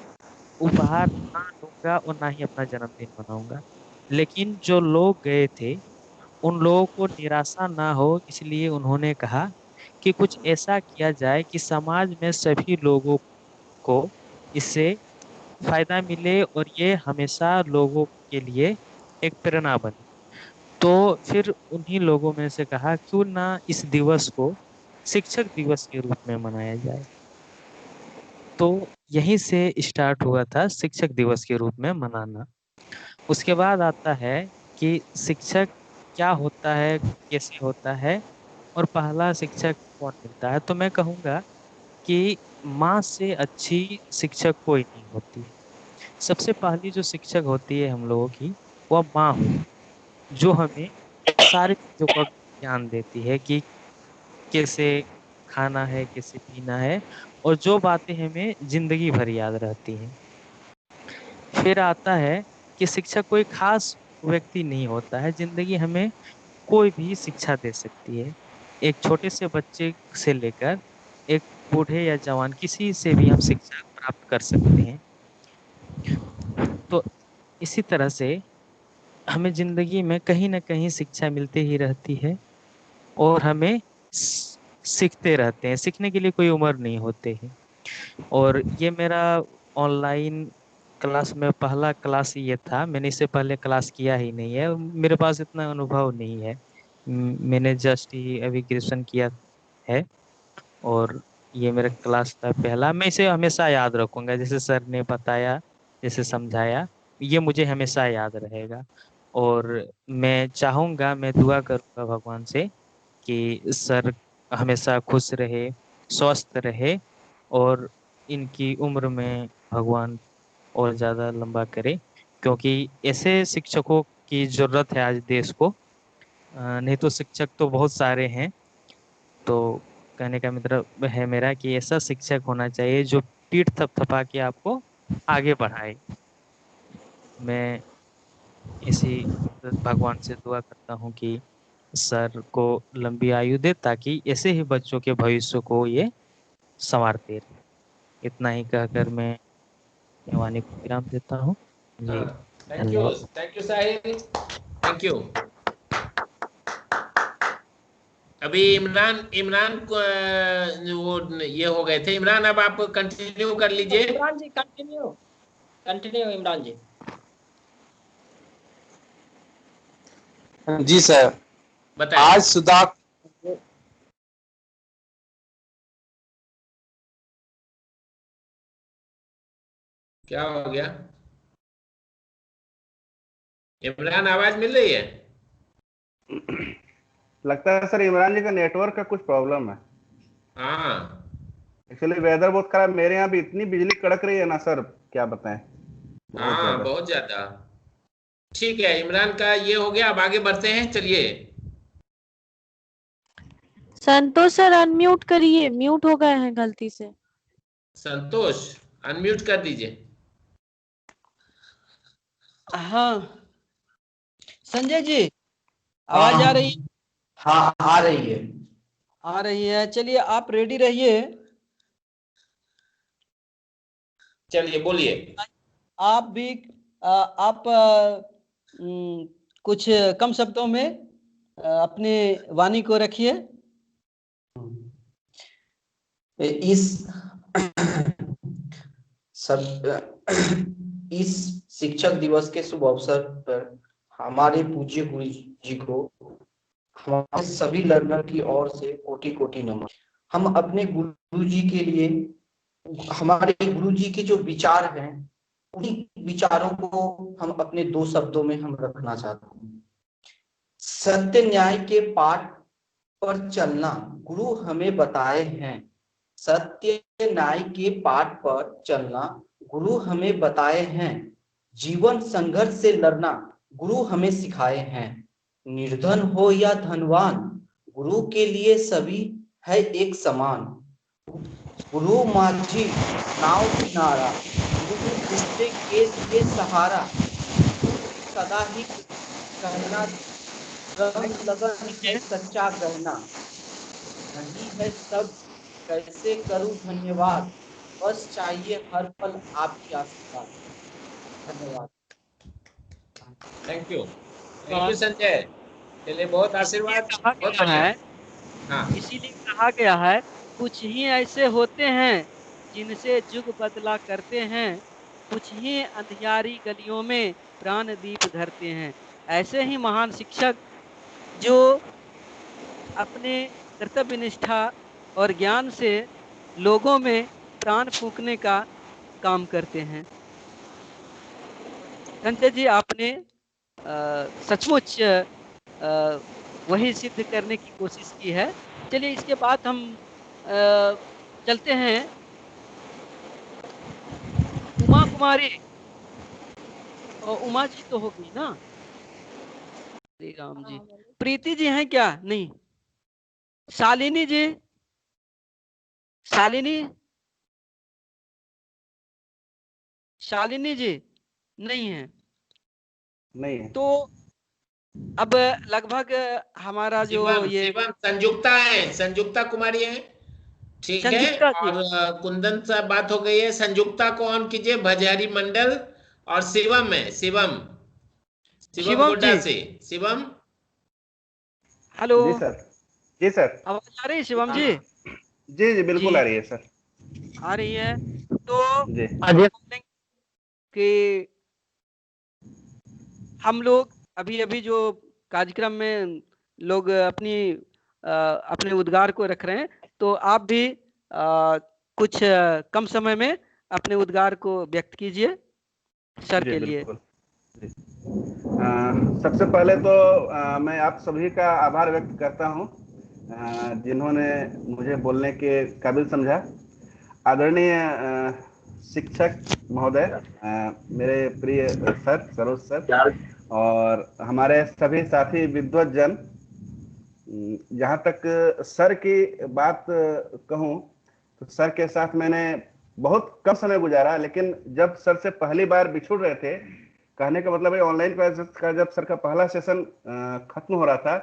H: उपहार ना दूंगा और ना ही अपना जन्मदिन मनाऊंगा। लेकिन जो लोग गए थे उन लोगों को निराशा ना हो इसलिए उन्होंने कहा कि कुछ ऐसा किया जाए कि समाज में सभी लोगों को इससे फायदा मिले और ये हमेशा लोगों के लिए एक प्रेरणा बने। तो फिर उन्हीं लोगों में से कहा क्यों ना इस दिवस को शिक्षक दिवस के रूप में मनाया जाए। तो यहीं से स्टार्ट हुआ था शिक्षक दिवस के रूप में मनाना। उसके बाद आता है कि शिक्षक क्या होता है, कैसे होता है और पहला शिक्षक कौन मिलता है। तो मैं कहूँगा कि माँ से अच्छी शिक्षक कोई नहीं होती है। सबसे पहली जो शिक्षक होती है हम लोगों की, वह माँ होती है, जो हमें सारी चीजों का ज्ञान देती है कि कैसे खाना है, कैसे पीना है, और जो बातें हमें जिंदगी भर याद रहती हैं। फिर आता है कि शिक्षक कोई खास व्यक्ति नहीं होता है, जिंदगी हमें कोई भी शिक्षा दे सकती है। एक छोटे से बच्चे से लेकर एक बूढ़े या जवान, किसी से भी हम शिक्षा प्राप्त कर सकते हैं। तो इसी तरह से हमें जिंदगी में कहीं ना कहीं शिक्षा मिलती ही रहती है और हमें सीखते रहते हैं। सीखने के लिए कोई उम्र नहीं होते हैं। और ये मेरा ऑनलाइन क्लास में पहला क्लास ये था। मैंने इससे पहले क्लास किया ही नहीं है, मेरे पास इतना अनुभव नहीं है। मैंने जस्ट ही अभी ग्रेजुएशन किया है और ये मेरा क्लास था पहला। मैं इसे हमेशा याद रखूंगा, जैसे सर ने बताया, जैसे समझाया, ये मुझे हमेशा याद रहेगा। और मैं चाहूंगा, मैं दुआ करूंगा भगवान से कि सर हमेशा खुश रहे, स्वस्थ रहे और इनकी उम्र में भगवान और ज्यादा लंबा करे, क्योंकि ऐसे शिक्षकों की जरूरत है आज देश को। नहीं तो शिक्षक तो बहुत सारे हैं। तो कहने का मतलब है मेरा कि ऐसा शिक्षक होना चाहिए जो पीठ थपथपा के आपको आगे बढ़ाए। मैं इसी भगवान से दुआ करता हूँ कि सर को लंबी आयु दे, ताकि ऐसे ही बच्चों के भविष्य को ये संवारते रहे। इतना ही कहकर मैं अपनी वाणी को विराम देता हूँ जी। धन्यवाद।
A: Thank you Sahil, thank you. अभी इमरान इमरान को वो ये हो गए थे। इमरान अब आप कंटिन्यू कर लीजिए।
E: इमरान जी कंटिन्यू कंटिन्यू इमरान जी।
I: जी सर,
A: बताइए।
I: आज सुधा
A: क्या हो गया? इमरान आवाज मिल रही है?
I: लगता है सर इमरान जी का नेटवर्क का कुछ प्रॉब्लम है।
A: हाँ
I: एक्चुअली वेदर बहुत खराब, मेरे यहाँ भी इतनी बिजली कड़क रही है ना सर, क्या बताएं, बहुत
A: हाँ,
I: ज्यादा।
A: बहुत ज्यादा। ठीक है, इमरान का ये हो गया। अब आगे बढ़ते हैं, चलिए।
D: संतोष सर अनम्यूट करिए, म्यूट हो गए हैं गलती से।
A: संतोष अनम्यूट कर दीजिए।
B: हाँ संजय जी, आवाज आ रही?
J: हाँ आ रही है।
B: आ रही है, चलिए आप रेडी रहिए।
A: चलिए बोलिए।
B: आप भी आप कुछ कम शब्दों में अपने वाणी को रखिए।
J: इस सब इस शिक्षक दिवस के शुभ अवसर पर हमारे पूज्य गुरु जी को हमारे सभी लर्नर की ओर से कोटि कोटि नमन। हम अपने गुरु जी के लिए, हमारे गुरु जी के जो विचार हैं, उन्हीं विचारों को हम अपने दो शब्दों में हम रखना चाहते हैं। सत्य न्याय के पाठ पर चलना गुरु हमें बताए हैं। सत्य न्याय के पाठ पर चलना गुरु हमें बताए हैं। जीवन संघर्ष से लड़ना गुरु हमें सिखाए हैं। निर्धन हो या धनवान, गुरु के लिए सभी है एक समान। गुरु माझी नाव किनारा, गुरु दूसरे के लिए सहारा। सदा ही कहना लगन है सच्चा कहना। नहीं है सब कैसे करूं धन्यवाद, बस चाहिए हर पल आपकी आशीर्वाद। धन्यवाद।
A: Thank you Sanjay. चलिए, बहुत आशीर्वाद,
B: कहा
A: बहुत
B: गया
A: बढ़िया।
B: है,
A: हाँ
B: इसीलिए कहा गया है, कुछ ही ऐसे होते हैं जिनसे जुग बदला करते हैं, कुछ ही अंधियारी गलियों में प्राण दीप धरते हैं। ऐसे ही महान शिक्षक जो अपने कर्तव्य निष्ठा और ज्ञान से लोगों में प्राण फूंकने का काम करते हैं। संजय जी, आपने सचमुच वही सिद्ध करने की कोशिश की है। चलिए इसके बाद हम चलते हैं उमा कुमारी। और उमा जी तो होगी ना? श्री राम जी। प्रीति जी हैं क्या? नहीं। शालिनी जी, शालिनी, शालिनी जी नहीं है।
I: नहीं है।
B: तो अब लगभग हमारा जो ये
A: संयुक्ता है, संयुक्ता कुमारी है, ठीक है। और कुंदन से बात हो गई है। संयुक्ता को ऑन कीजिए। भजहरी मंडल और शिवम है, शिवम गोड्डा से। शिवम,
B: हेलो।
I: जी सर। जी सर,
B: आवाज आ रही है शिवम जी?
I: जी जी बिल्कुल आ रही है सर।
B: आ रही है। तो
I: जी
B: कि हम लोग अभी अभी जो कार्यक्रम में लोग अपने उद्गार को रख रहे हैं, तो आप भी कुछ कम समय में अपने उद्गार को व्यक्त कीजिए सर के लिए।
I: सबसे पहले तो मैं आप सभी का आभार व्यक्त करता हूं जिन्होंने मुझे बोलने के काबिल समझा। आदरणीय शिक्षक महोदय, मेरे प्रिय सर, सरोज सर, और हमारे सभी साथी विद्वत जन, जहाँ तक सर की बात कहूँ तो सर के साथ मैंने बहुत कम समय गुजारा, लेकिन जब सर से पहली बार बिछुड़ रहे थे, कहने का मतलब है ऑनलाइन क्लासेस का जब सर का पहला सेशन खत्म हो रहा था,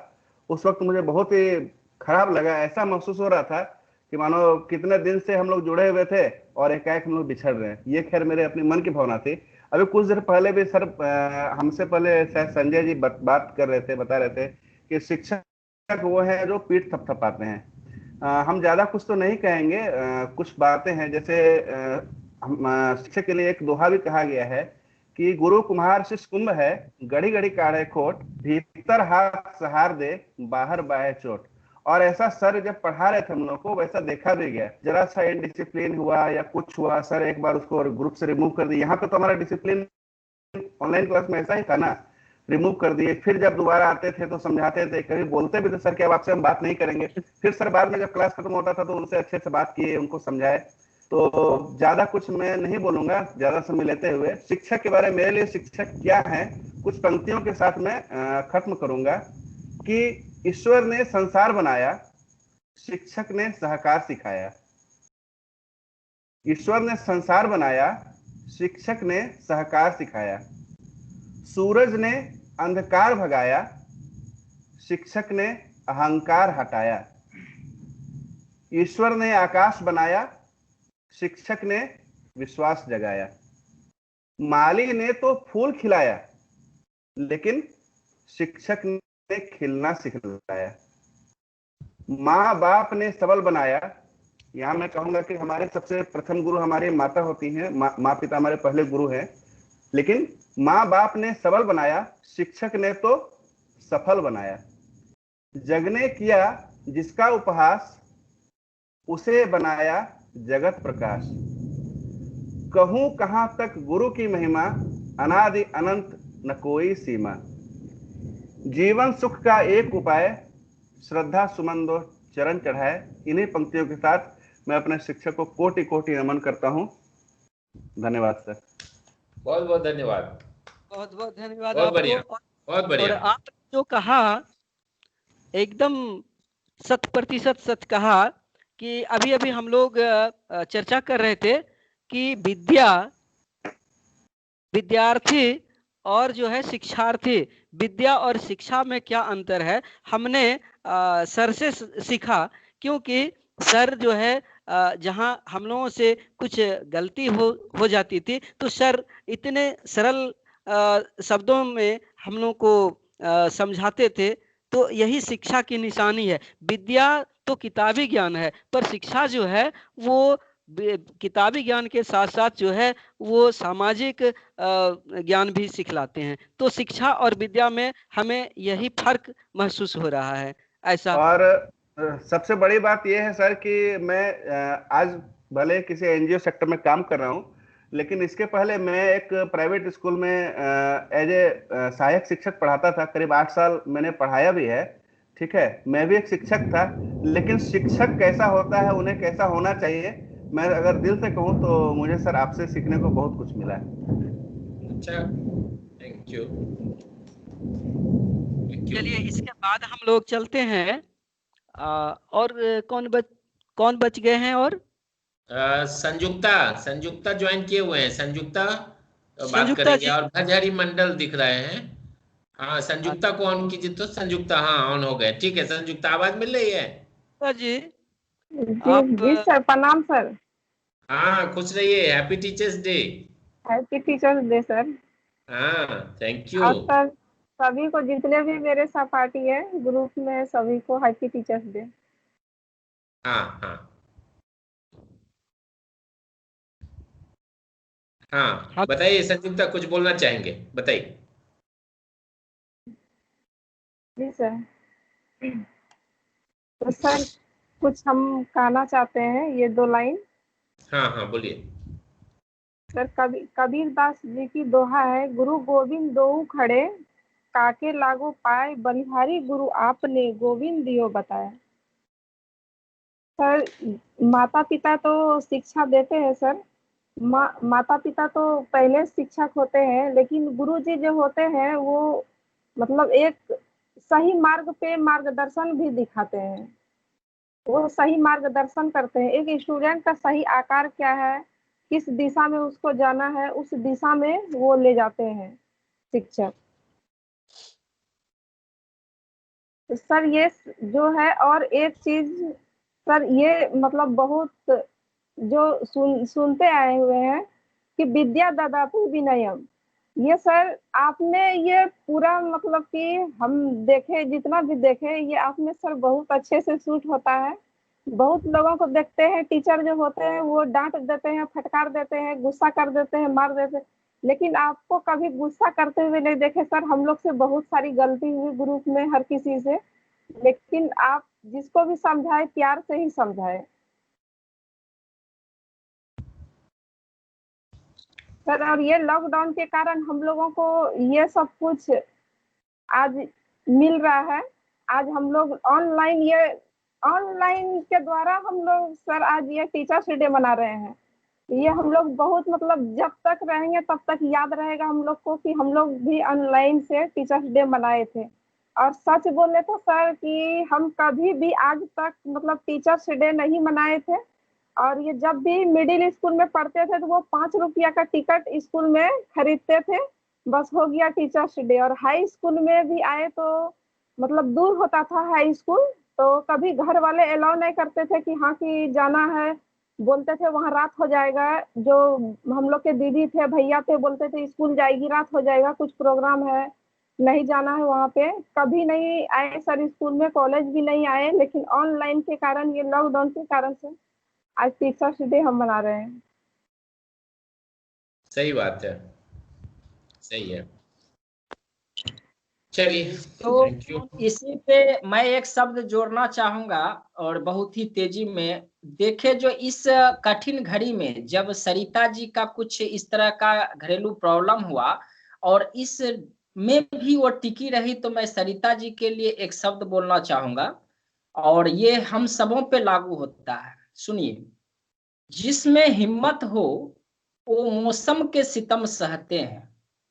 I: उस वक्त मुझे बहुत ही खराब लगा। ऐसा महसूस हो रहा था कि मानो कितने दिन से हम लोग जुड़े हुए थे और एकाएक हम लोग बिछड़ रहे हैं। ये खैर मेरे अपनी मन की भावना थी। अभी कुछ देर पहले भी सर हमसे पहले शायद संजय जी बात कर रहे थे, बता रहे थे कि शिक्षक वो है जो पीठ थपथपाते हैं। हम ज्यादा कुछ तो नहीं कहेंगे, कुछ बातें हैं। जैसे शिक्षक के लिए एक दोहा भी कहा गया है कि गुरु कुम्हार शिष्य कुंभ है, गड़ी गड़ी काढ़े खोट, भीतर हाथ सहार दे, बाहर बाहे चोट। और ऐसा सर जब पढ़ा रहे थे हम लोग को, वैसा देखा भी गया। जरा सा इनडिसिप्लिन हुआ या कुछ हुआ, सर एक बार उसको ग्रुप से रिमूव कर दिया। यहाँ पे तो हमारा डिसिप्लिन ऑनलाइन क्लास में ऐसा ही था ना, रिमूव कर दिए। फिर जब दोबारा आते थे तो समझाते थे, कभी बोलते भी थे सर कि अब आपसे हम बात नहीं करेंगे। फिर सर बाद में जब क्लास खत्म होता था तो उनसे अच्छे से बात किए, उनको समझाए। तो ज्यादा कुछ मैं नहीं बोलूंगा ज्यादा समय लेते हुए। शिक्षक के बारे में, मेरे लिए शिक्षक क्या है, कुछ पंक्तियों के साथ मैं खत्म करूंगा कि ईश्वर ने संसार बनाया, शिक्षक ने सहकार सिखाया। ईश्वर ने संसार बनाया, शिक्षक ने सहकार सिखाया। सूरज ने अंधकार भगाया, शिक्षक ने अहंकार हटाया। ईश्वर ने आकाश बनाया, शिक्षक ने विश्वास जगाया। माली ने तो फूल खिलाया, लेकिन शिक्षक ने खिलना सिखलाया। माँ बाप ने सबल बनाया। यहाँ मैं कहूंगा कि हमारे सबसे प्रथम गुरु हमारी माता होती हैं, माँ पिता हमारे पहले गुरु हैं। लेकिन माँ बाप ने सबल बनाया, शिक्षक ने तो सफल बनाया। जग ने किया जिसका उपहास, उसे बनाया जगत प्रकाश। कहूं कहां तक गुरु की महिमा, अनादि अनंत न कोई सीमा। जीवन सुख का एक उपाय, श्रद्धा सुमन दो चरण चढ़ाए। इन्हीं पंक्तियों के साथ मैं अपने शिक्षक को कोटि कोटि नमन करता हूं। धन्यवाद सर।
A: बहुत बहुत धन्यवाद।
B: बहुत बहुत धन्यवाद
A: बहुत बढ़िया,
B: आपको।
A: बहुत बढ़िया।
B: और आप जो कहा एकदम 100% सच कहा कि अभी अभी हम लोग चर्चा कर रहे थे कि विद्यार्थी और जो है शिक्षार्थी, विद्या और शिक्षा में क्या अंतर है, हमने सर से सीखा। क्योंकि सर जो है जहां हम लोगों से कुछ गलती हो जाती थी तो सर इतने सरल शब्दों में हम लोगों को समझाते थे। तो यही शिक्षा की निशानी है। विद्या तो किताबी ज्ञान है, पर शिक्षा जो है वो किताबी ज्ञान के साथ साथ जो है वो सामाजिक ज्ञान भी सिखलाते हैं। तो शिक्षा और विद्या में हमें यही फर्क महसूस हो रहा है ऐसा।
I: और सबसे बड़ी बात यह है सर कि मैं आज भले किसी एनजीओ सेक्टर में काम कर रहा हूं, लेकिन इसके पहले मैं एक प्राइवेट स्कूल में एज ए सहायक शिक्षक पढ़ाता था। करीब 8 साल मैंने पढ़ाया भी है। ठीक है, मैं भी एक शिक्षक था, लेकिन शिक्षक कैसा होता है, उन्हें कैसा होना चाहिए, मैं अगर दिल से कहूं तो मुझे सर आपसे सीखने को बहुत कुछ मिला है।
A: अच्छा, थैंक यू।
B: चलिए इसके बाद हम लोग चलते हैं और कौन बच गए हैं? और
A: संयुक्ता ज्वाइन किए हुए हैं। संयुक्ता बात
B: संयुक्ता
A: करेंगे।
B: जी।
A: और भजहरी मंडल दिख रहे हैं। हाँ, संयुक्ता को ऑन कीजिए। तो संयुक्ता, हाँ ऑन हो गए। ठीक है संयुक्ता, आवाज मिल रही है?
B: जी
D: जी सर, प्रणाम सर।
A: हाँ, खुश रहिए। Happy teachers day.
D: Happy teachers day sir.
A: हाँ, थैंक यू।
D: और सर सभी को, जितने भी मेरे सहपाठी है ग्रुप में, सभी को हैप्पी टीचर्स डे।
A: हाँ हाँ हाँ, बताइए संयुक्ता, कुछ बोलना चाहेंगे, बताइए।
D: जी सर। तो सर कुछ हम कहना चाहते हैं, ये 2 लाइन।
A: हाँ हाँ, बोलिए।
D: सर कबीर दास जी की दोहा है, गुरु गोविंद दोऊ खड़े, काके लागो पाए, बलिहारी गुरु आपने, गोविंद दियो बताया। सर माता पिता तो शिक्षा देते हैं सर, माता पिता तो पहले शिक्षक होते हैं, लेकिन गुरु जी जो होते हैं वो मतलब एक सही मार्ग पे मार्गदर्शन भी दिखाते हैं। वो सही मार्गदर्शन करते हैं। एक स्टूडेंट का सही आकार क्या है, किस दिशा में उसको जाना है, उस दिशा में वो ले जाते हैं शिक्षक। तो सर ये जो है, और एक चीज सर, ये मतलब बहुत जो सुनते आए हुए हैं कि विद्या ददातु विनयम, ये सर आपने ये पूरा मतलब कि हम देखे, जितना भी देखे, ये आपने सर बहुत अच्छे से सूट होता है। बहुत लोगों को देखते हैं टीचर जो होते हैं वो डांट देते हैं, फटकार देते हैं, गुस्सा कर देते हैं, मार देते हैं, लेकिन आपको कभी गुस्सा करते हुए नहीं देखे सर। हम लोग से बहुत सारी गलती हुई ग्रुप में, हर किसी से, लेकिन आप जिसको भी समझाए प्यार से ही समझाए सर। और ये लॉकडाउन के कारण हम लोगों को ये सब कुछ आज मिल रहा है। आज हम लोग ऑनलाइन के द्वारा हम लोग सर आज ये टीचर्स डे मना रहे हैं। ये हम लोग बहुत मतलब जब तक रहेंगे तब तक याद रहेगा हम लोग को कि हम लोग भी ऑनलाइन से टीचर्स डे मनाए थे। और सच बोले तो सर कि हम कभी भी आज तक मतलब टीचर्स डे नहीं मनाए थे। और ये जब भी मिडिल स्कूल में पढ़ते थे तो वो 5 रुपया का टिकट स्कूल में खरीदते थे, बस हो गया टीचर्स डे। और हाई स्कूल में भी आए तो मतलब दूर होता था हाई स्कूल, तो कभी घर वाले अलाउ नहीं करते थे कि हाँ कि जाना है, बोलते थे वहाँ रात हो जाएगा। जो हम लोग के दीदी थे, भैया थे, बोलते थे स्कूल जाएगी रात हो जाएगा, कुछ प्रोग्राम है, नहीं जाना है वहाँ पे। कभी नहीं आए सर स्कूल में, कॉलेज भी नहीं आए, लेकिन ऑनलाइन के कारण, ये लॉकडाउन के कारण से आज टीचर्स डे हम मना रहे हैं।
A: सही बात है, सही है। चलिए,
E: तो
A: थैंक यू।
E: इसी पे मैं एक शब्द जोड़ना चाहूंगा और बहुत ही तेजी में देखे। जो इस कठिन घड़ी में जब सरिता जी का कुछ इस तरह का घरेलू प्रॉब्लम हुआ और इस में भी वो टिकी रही, तो मैं सरिता जी के लिए एक शब्द बोलना चाहूंगा और ये हम सबों पे लागू होता है। सुनिए, जिसमें हिम्मत हो वो मौसम के सितम सहते हैं,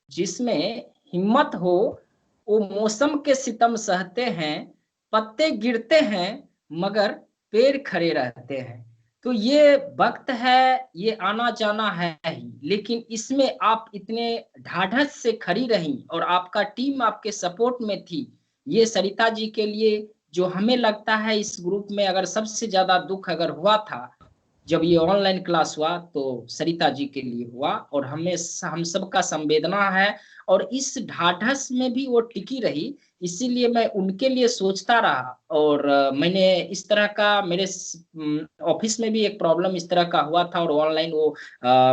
E: जिसमें हिम्मत हो वो मौसम के सितम सहते हैं, पत्ते गिरते हैं मगर पेड़ खड़े रहते हैं। तो ये वक्त है, ये आना जाना है ही, लेकिन इसमें आप इतने ढाढ़स से खड़ी रही और आपका टीम आपके सपोर्ट में थी। ये सरिता जी के लिए, जो हमें लगता है इस ग्रुप में अगर सबसे ज्यादा दुख अगर हुआ था जब ये ऑनलाइन क्लास हुआ, तो सरिता जी के लिए हुआ। और हमें हम सबका संवेदना है और इस ढाढ़स में भी वो टिकी रही, इसीलिए मैं उनके लिए सोचता रहा। और मैंने इस तरह का मेरे ऑफिस में भी एक प्रॉब्लम इस तरह का हुआ था, और ऑनलाइन वो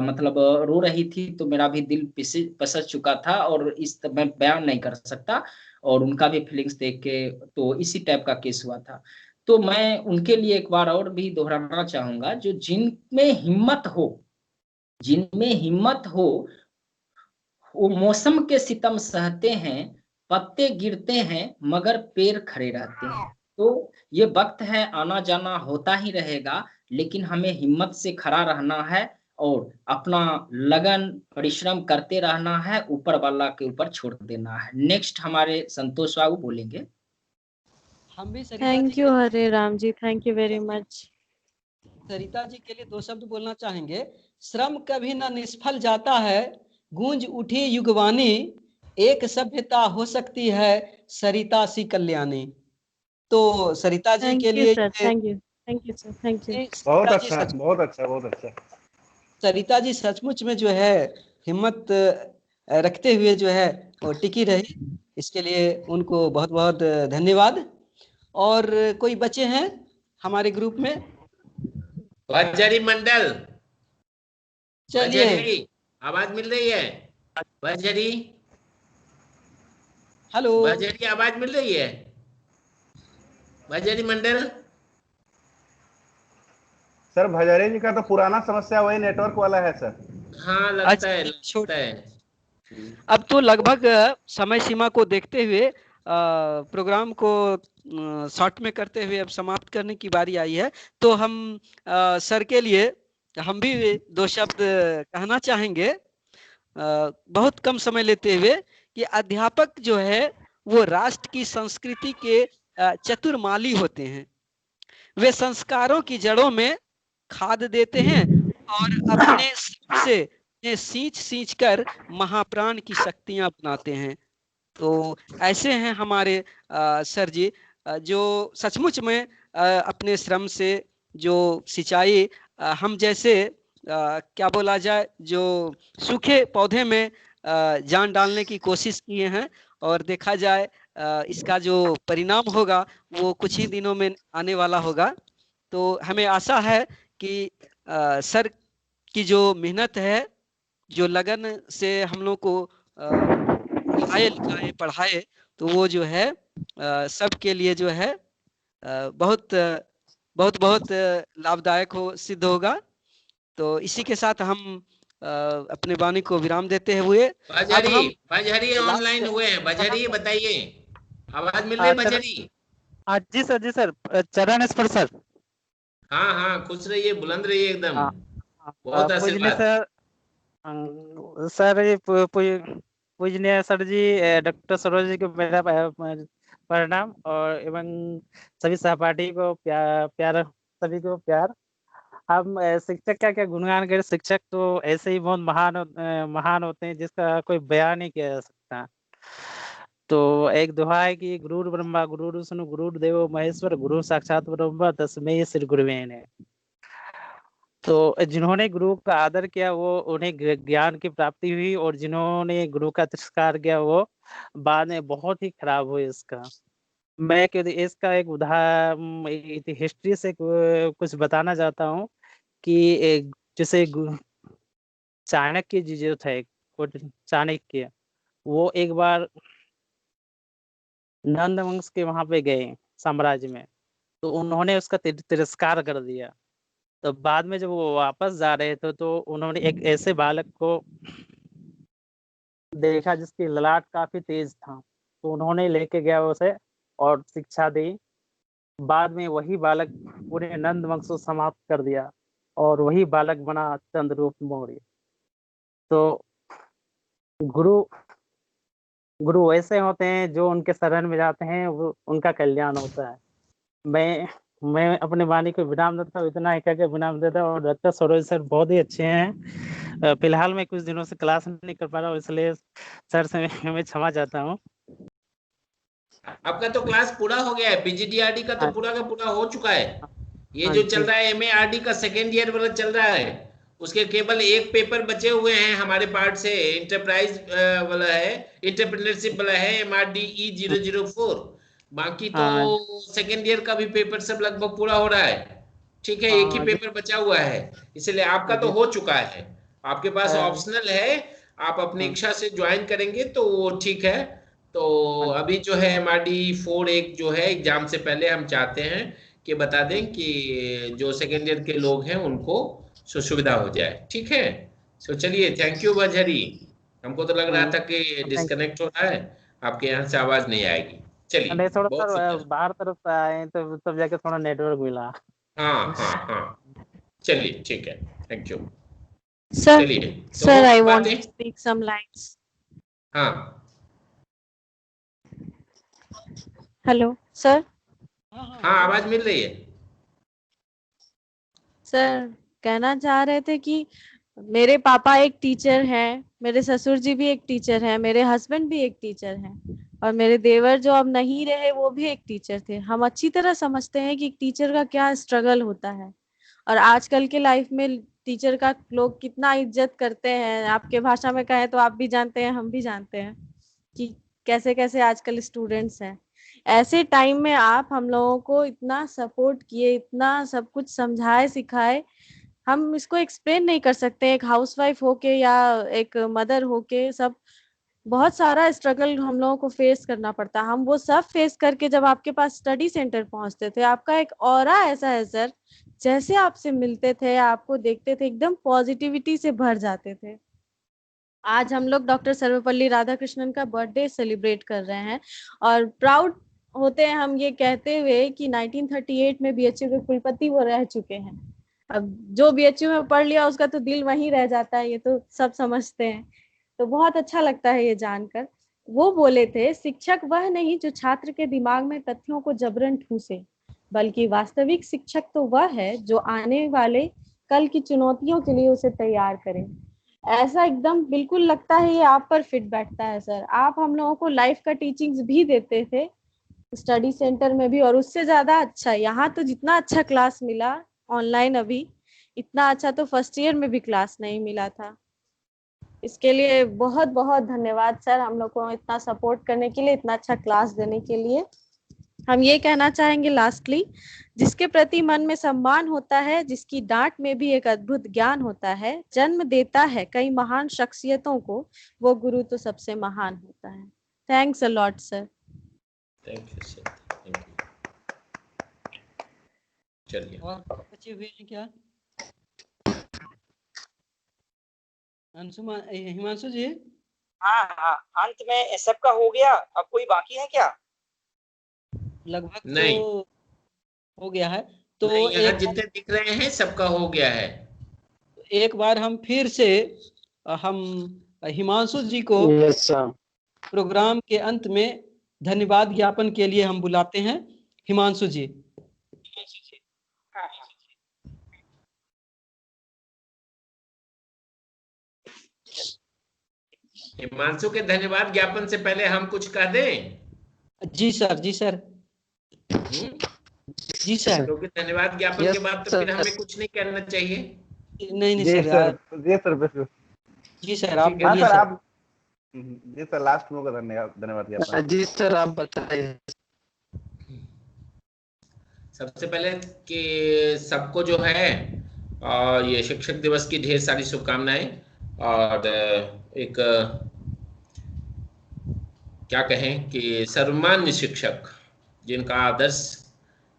E: मतलब रो रही थी, तो मेरा भी दिल पिसच चुका था, और इस मैं बयान नहीं कर सकता। और उनका भी फीलिंग्स देख के तो इसी टाइप का केस हुआ था। तो मैं उनके लिए एक बार और भी दोहराना चाहूंगा, जो जिनमें हिम्मत हो वो मौसम के सितम सहते हैं, पत्ते गिरते हैं मगर पेड़ खड़े रहते हैं। तो ये वक्त है, आना जाना होता ही रहेगा, लेकिन हमें हिम्मत से खड़ा रहना है और अपना लगन परिश्रम करते रहना है, ऊपर वाला के ऊपर छोड़ देना है। नेक्स्ट हमारे संतोष बाबू बोलेंगे।
B: हम भी सरिता
F: थैंक
B: जी
F: यू
B: के
F: हरे Ram ji, thank you very much.
B: Sarita ji के लिए 2 शब्द बोलना चाहेंगे। श्रम कभी न निष्फल जाता है, गूंज उठी युगवानी, एक सभ्यता हो सकती है सरिता सी कल्याणी। तो सरिता जी
F: थैंक
B: के
F: यू
B: लिए
F: sir, thank you, thank you sir, thank you.
I: बहुत अच्छा, बहुत अच्छा, बहुत अच्छा।
B: सरिता जी सचमुच में जो है हिम्मत रखते हुए जो है वो टिकी रही, इसके लिए उनको बहुत बहुत धन्यवाद। और कोई बच्चे हैं हमारे ग्रुप में?
A: भजरी मंडल,
B: चलिए,
A: भजरी आवाज मिल रही है? भजरी,
B: हेलो,
A: भजरी आवाज मिल रही है? भजरी मंडल।
I: सर भजारी जी का तो पुराना समस्या वही नेटवर्क वाला है सर।
A: हाँ लगता है, लगता है।
B: अब तो लगभग समय सीमा को देखते हुए प्रोग्राम को शॉर्ट में करते हुए अब समाप्त करने की बारी आई है। तो हम सर के लिए हम भी 2 शब्द कहना चाहेंगे, बहुत कम समय लेते हुए, कि अध्यापक जो है वो राष्ट्र की संस्कृति के चतुर माली होते हैं। वे संस्कारों की जड़ों में खाद देते हैं और अपने से सींच कर महाप्राण की शक्तियां अपनाते हैं। तो ऐसे हैं हमारे सर जी, जो सचमुच में अपने श्रम से जो सिंचाई हम जैसे क्या बोला जाए, जो सूखे पौधे में जान डालने की कोशिश किए हैं, और देखा जाए इसका जो परिणाम होगा वो कुछ ही दिनों में आने वाला होगा। तो हमें आशा है कि सर की जो मेहनत है, जो लगन से हम लोग को लिखाए लिखाए पढ़ाए, तो वो जो है सबके लिए जो है बहुत बहुत बहुत लाभदायक सिद्ध होगा। तो इसी के साथ हम अपने वाणी को विराम देते हुए अब हम
A: भजरी ऑनलाइन हुए हैं। भजरी बताइए, आवाज मिल रही है भजरी?
K: जी सर, जी सर, चरण स्पर्श सर।
A: हाँ हाँ, खुश रहिए, बुलंद रहिए एकदम। बहुत
K: पूजनीय
A: आशीर्वाद
K: सर, ये पूजनीय सर जी, डॉक्टर सरोज जी को मेरा प्रणाम, और एवं सभी सहपाठी को प्यार सभी को प्यार। हम शिक्षक का क्या गुणगान करें, शिक्षक तो ऐसे ही बहुत महान होते हैं जिसका कोई बयान नहीं किया जा सकता। तो एक दोहा है कि गुरुर् ब्रह्मा गुरुर् विष्णु गुरुर्देवो महेश्वर गुरु साक्षात ब्रह्म तस्मै श्री गुरुवे नमः। तो जिन्होंने गुरु का आदर किया वो उन्हें ज्ञान की प्राप्ति हुई, और जिन्होंने गुरु का तिरस्कार किया वो बाद में बहुत ही खराब हुई। मैं इसका एक उदाहरण हिस्ट्री से कुछ बताना चाहता हूँ कि जैसे चाणक्य जी जो थे, चाणक्य, वो एक बार नंद वंश के वहां पे गए साम्राज्य में, तो उन्होंने उसका तिरस्कार कर दिया। तो बाद में जब वो वापस जा रहे थे तो उन्होंने एक ऐसे बालक को देखा जिसकी ललाट काफी तेज था, तो उन्होंने लेके गया उसे और शिक्षा दी। बाद में वही बालक पूरे नंद वंश को समाप्त कर दिया, और वही बालक बना चंद्रगुप्त मौर्य। तो गुरु ऐसे होते हैं जो उनके शरण में जाते हैं, वो उनका कल्याण होता है। मैं अपने वाणी को विराम देता हूँ, इतना ही कहकर विराम देता हूँ। और डॉक्टर सरोज सर बहुत ही अच्छे हैं। फिलहाल मैं कुछ दिनों से क्लास नहीं कर पा रहा हूँ, इसलिए सर से मैं क्षमा चाहता हूँ।
A: आपका तो क्लास पूरा हो गया है, पीजीडीआरडी का तो पूरा का पूरा हो चुका है। ये जो चल रहा है एमएआरडी का सेकेंड ईयर वाला चल रहा है, उसके केवल एक पेपर बचे हुए हैं हमारे पार्ट से, इंटरप्राइज वाला है, इंटरप्रेन्योरशिप वाला है, MRDE 004। बाकी तो सेकेंड ईयर का भी पेपर सब लगभग पूरा हो रहा है। ठीक है, एक ही पेपर बचा हुआ है, इसलिए आपका तो हो चुका है। आपके पास ऑप्शनल है, आप अपनी इच्छा से ज्वाइन करेंगे तो वो ठीक है। तो अभी जो है MRD4 एक जो है एग्जाम से पहले हम चाहते हैं कि बता दें कि जो सेकेंड ईयर के लोग हैं उनको सुविधा हो जाए। ठीक है, सो चलिए, थैंक यू बजहरी। हमको तो लग रहा था कि डिस्कनेक्ट हो रहा है, आपके यहाँ से आवाज नहीं आएगी। चलिए,
K: नहीं, थोड़ा
A: बहुत
K: सा
A: शुक्रिया।
K: बाहर तरफ से आए तो तब जाके थोड़ा नेटवर्क मिला।
A: हाँ हाँ हाँ, चलिए ठीक है, थैंक यू।
F: Sir,
A: चलिए, तो
F: sir, I
A: और
F: want to
A: बातें?
F: speak some lines.
A: हाँ,
F: Hello, sir.
A: हाँ, आवाज मिल रही है।
F: सर, कहना चाह रहे थे कि मेरे पापा एक टीचर हैं, मेरे ससुर जी भी एक टीचर हैं, मेरे हस्बैंड भी एक टीचर हैं, और मेरे देवर जो अब नहीं रहे वो भी एक टीचर थे। हम अच्छी तरह समझते हैं कि एक टीचर का क्या स्ट्रगल होता है, और आजकल के लाइफ में टीचर का लोग कितना इज्जत करते हैं। आपके भाषा में कहें तो आप भी जानते हैं, हम भी जानते हैं कि कैसे कैसे आजकल स्टूडेंट्स हैं। ऐसे टाइम में आप हम लोगों को इतना सपोर्ट किए, इतना सब कुछ समझाए सिखाए, हम इसको एक्सप्लेन नहीं कर सकते। एक हाउसवाइफ होके या एक मदर होके सब बहुत सारा स्ट्रगल हम लोगों को फेस करना पड़ता। हम वो सब फेस करके जब आपके पास स्टडी सेंटर पहुंचते थे, आपका एक ऑरा ऐसा है सर, जैसे आपसे मिलते थे, आपको देखते थे, एकदम पॉजिटिविटी से भर जाते थे। आज हम लोग डॉक्टर सर्वपल्ली राधाकृष्णन का बर्थडे सेलिब्रेट कर रहे हैं, और प्राउड होते हैं हम ये कहते हुए कि 1938 में BHU के कुलपति वो रह चुके हैं। अब जो BHU में पढ़ लिया उसका तो दिल वहीं रह जाता है, ये तो सब समझते हैं। तो बहुत अच्छा लगता है ये जानकर। वो बोले थे, शिक्षक वह नहीं जो छात्र के दिमाग में तथ्यों को जबरन ठूसे, बल्कि वास्तविक शिक्षक तो वह है जो आने वाले कल की चुनौतियों के लिए उसे तैयार करे। ऐसा एकदम बिल्कुल लगता है ये आप पर फिट बैठता है सर। आप हम लोगों को लाइफ का टीचिंग्स भी देते थे स्टडी सेंटर में भी, और उससे ज्यादा अच्छा यहाँ तो जितना अच्छा क्लास मिला ऑनलाइन अभी, इतना अच्छा तो फर्स्ट ईयर में भी क्लास नहीं मिला था। इसके लिए बहुत बहुत धन्यवाद सर, हम लोग को इतना सपोर्ट करने के लिए, इतना अच्छा क्लास देने के लिए। हम ये कहना चाहेंगे लास्टली, जिसके प्रति मन में सम्मान होता है, जिसकी डांट में भी एक अद्भुत ज्ञान होता है, जन्म देता है कई महान शख्सियतों को, वो गुरु तो सबसे महान होता है। Thanks a lot sir.
A: Thank you sir, thank you. चलिए,
B: और बचे हुए हैं क्या? हिमांशु जी?
C: हाँ हाँ, अंत में सबका हो गया, अब कोई बाकी है क्या?
B: लगभग
A: नहीं,
B: तो हो गया है। तो
A: नहीं, यहाँ जितने दिख रहे हैं सबका हो गया है।
B: एक बार हम फिर से हम हिमांशु जी को प्रोग्राम के अंत में धन्यवाद ज्ञापन के लिए हम बुलाते हैं। हिमांशु जी।
A: हिमांशु के धन्यवाद ज्ञापन से पहले हम कुछ कह दें?
B: जी सर, जी सर, जी सर।
A: क्योंकि धन्यवाद ज्ञापन के बाद तो फिर हमें कुछ नहीं कहना चाहिए।
B: नहीं नहीं
I: जी
B: सर,
I: जी सर, बिल्कुल।
B: जी सर, आप
I: हाँ
B: बोलिए
I: सर,
B: सर।
I: आप जी सर, लास्ट में होगा धन्यवाद ज्ञापन।
G: जी सर, आप बताइए।
A: सबसे पहले कि सबको जो है ये शिक्षक दिवस की ढेर सारी शुभकामनाएं, और एक क्या कहें कि सर्वमान्य शिक्षक जिनका आदर्श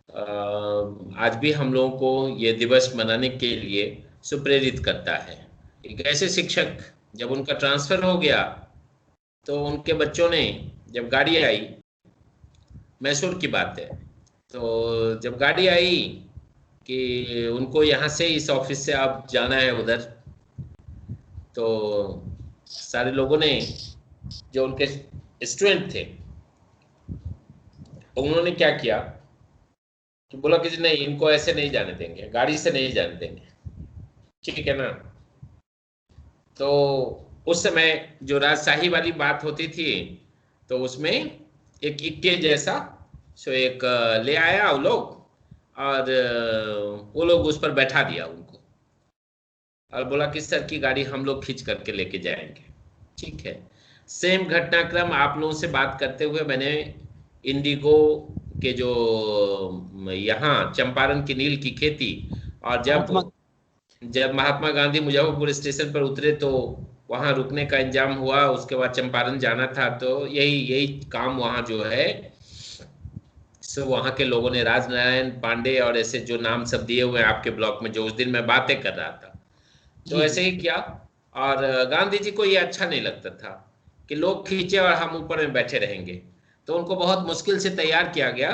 A: आज भी हम लोगों को ये दिवस मनाने के लिए सुप्रेरित करता है। एक ऐसे शिक्षक, जब उनका ट्रांसफर हो गया तो उनके बच्चों ने, जब गाड़ी आई, मैसूर की बात है, तो जब गाड़ी आई कि उनको यहाँ से इस ऑफिस से अब जाना है उधर, तो सारे लोगों ने, जो उनके स्टूडेंट थे, उन्होंने क्या किया कि बोला कि नहीं, इनको ऐसे नहीं जाने देंगे, गाड़ी से नहीं जाने देंगे, ठीक है ना। तो उस समय जो राजशाही वाली बात होती थी, तो उसमें एक इक्के जैसा सो एक ले आया वो लोग, और वो लोग उस पर बैठा दिया उनको। और बोला कि सर की गाड़ी हम लोग खींच करके लेके जाएंगे। ठीक है, सेम घटनाक्रम आप लोगों से बात करते हुए मैंने इंडिगो के जो यहाँ चंपारण की नील की खेती, और जब महात्मा गांधी मुजफ्फरपुर स्टेशन पर उतरे तो वहां रुकने का इंतजाम हुआ, उसके बाद चंपारण जाना था, तो यही काम वहां जो है सो वहां के लोगों ने, राजनारायण पांडे और ऐसे जो नाम सब दिए हुए हैं आपके ब्लॉक में, जो उस दिन मैं बातें कर रहा था, तो ऐसे ही किया। और गांधी जी को ये अच्छा नहीं लगता था कि लोग खींचे और हम ऊपर में बैठे रहेंगे, तो उनको बहुत मुश्किल से तैयार किया गया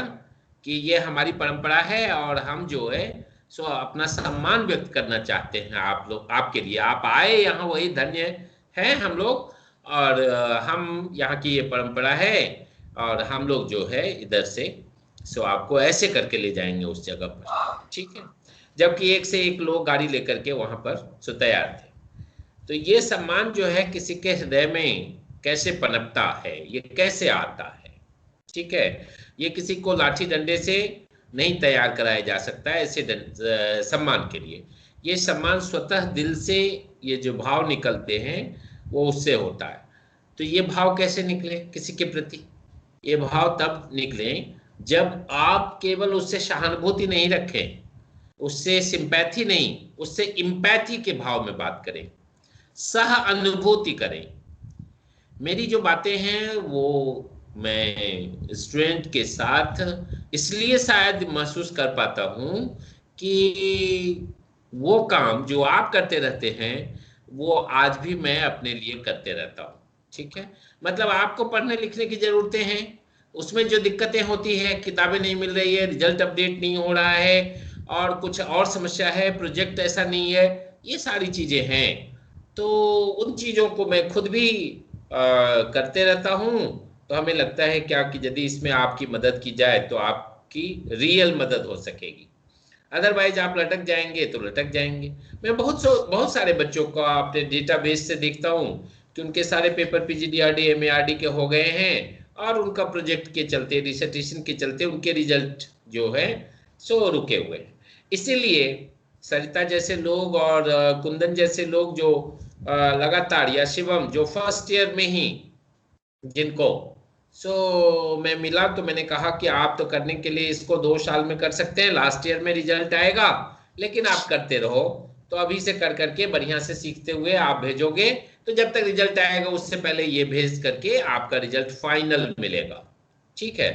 A: कि ये हमारी परंपरा है और हम जो है सो अपना सम्मान व्यक्त करना चाहते हैं आप लोग, आपके लिए आप आए यहाँ, वही धन्य है हम लोग, और हम यहाँ की ये परंपरा है और हम लोग जो है इधर से सो आपको ऐसे करके ले जाएंगे उस जगह पर। ठीक है, जबकि एक से एक लोग गाड़ी लेकर के वहां पर सो तैयार थे। तो ये सम्मान जो है किसी के हृदय में कैसे पनपता है, ये कैसे आता है, ठीक है, ये किसी को लाठी डंडे से नहीं तैयार कराया जा सकता है ऐसे सम्मान के लिए। ये सम्मान स्वतः दिल से, ये जो भाव निकलते हैं वो उससे होता है। तो ये भाव कैसे निकले किसी के प्रति? ये भाव तब निकले जब आप केवल उससे सहानुभूति नहीं रखें, उससे सिंपैथी नहीं, उससे इम्पैथी के भाव में बात करें, सह अनुभूति करें। मेरी जो बातें हैं वो मैं स्टूडेंट के साथ इसलिए शायद महसूस कर पाता हूँ कि वो काम जो आप करते रहते हैं वो आज भी मैं अपने लिए करते रहता हूँ। ठीक है, मतलब आपको पढ़ने लिखने की जरूरतें हैं, उसमें जो दिक्कतें होती है, किताबें नहीं मिल रही है, रिजल्ट अपडेट नहीं हो रहा है, और कुछ और समस्या है, प्रोजेक्ट ऐसा नहीं है, ये सारी चीजें हैं, तो उन चीजों को मैं खुद भी करते रहता हूँ। तो हमें लगता है क्या कि यदि इसमें आपकी मदद की जाए तो आपकी रियल मदद हो सकेगी, अदरवाइज आप लटक जाएंगे तो लटक जाएंगे। मैं बहुत सारे बच्चों को अपने डेटाबेस से देखता हूँ कि उनके सारे पेपर पीजीडीआरडी एमएआरडी के हो गए हैं और उनका प्रोजेक्ट के चलते, डिसर्टेशन के चलते उनके रिजल्ट जो है सो रुके हुए हैं। इसीलिए सरिता जैसे लोग और कुंदन जैसे लोग जो लगातार, या शिवम जो फर्स्ट ईयर में ही जिनको मैं मिला, तो मैंने कहा कि आप तो करने के लिए इसको 2 साल में कर सकते हैं, लास्ट ईयर में रिजल्ट आएगा, लेकिन आप करते रहो। तो अभी से कर करके बढ़िया से सीखते हुए आप भेजोगे, तो जब तक रिजल्ट आएगा उससे पहले ये भेज करके आपका रिजल्ट फाइनल मिलेगा। ठीक है,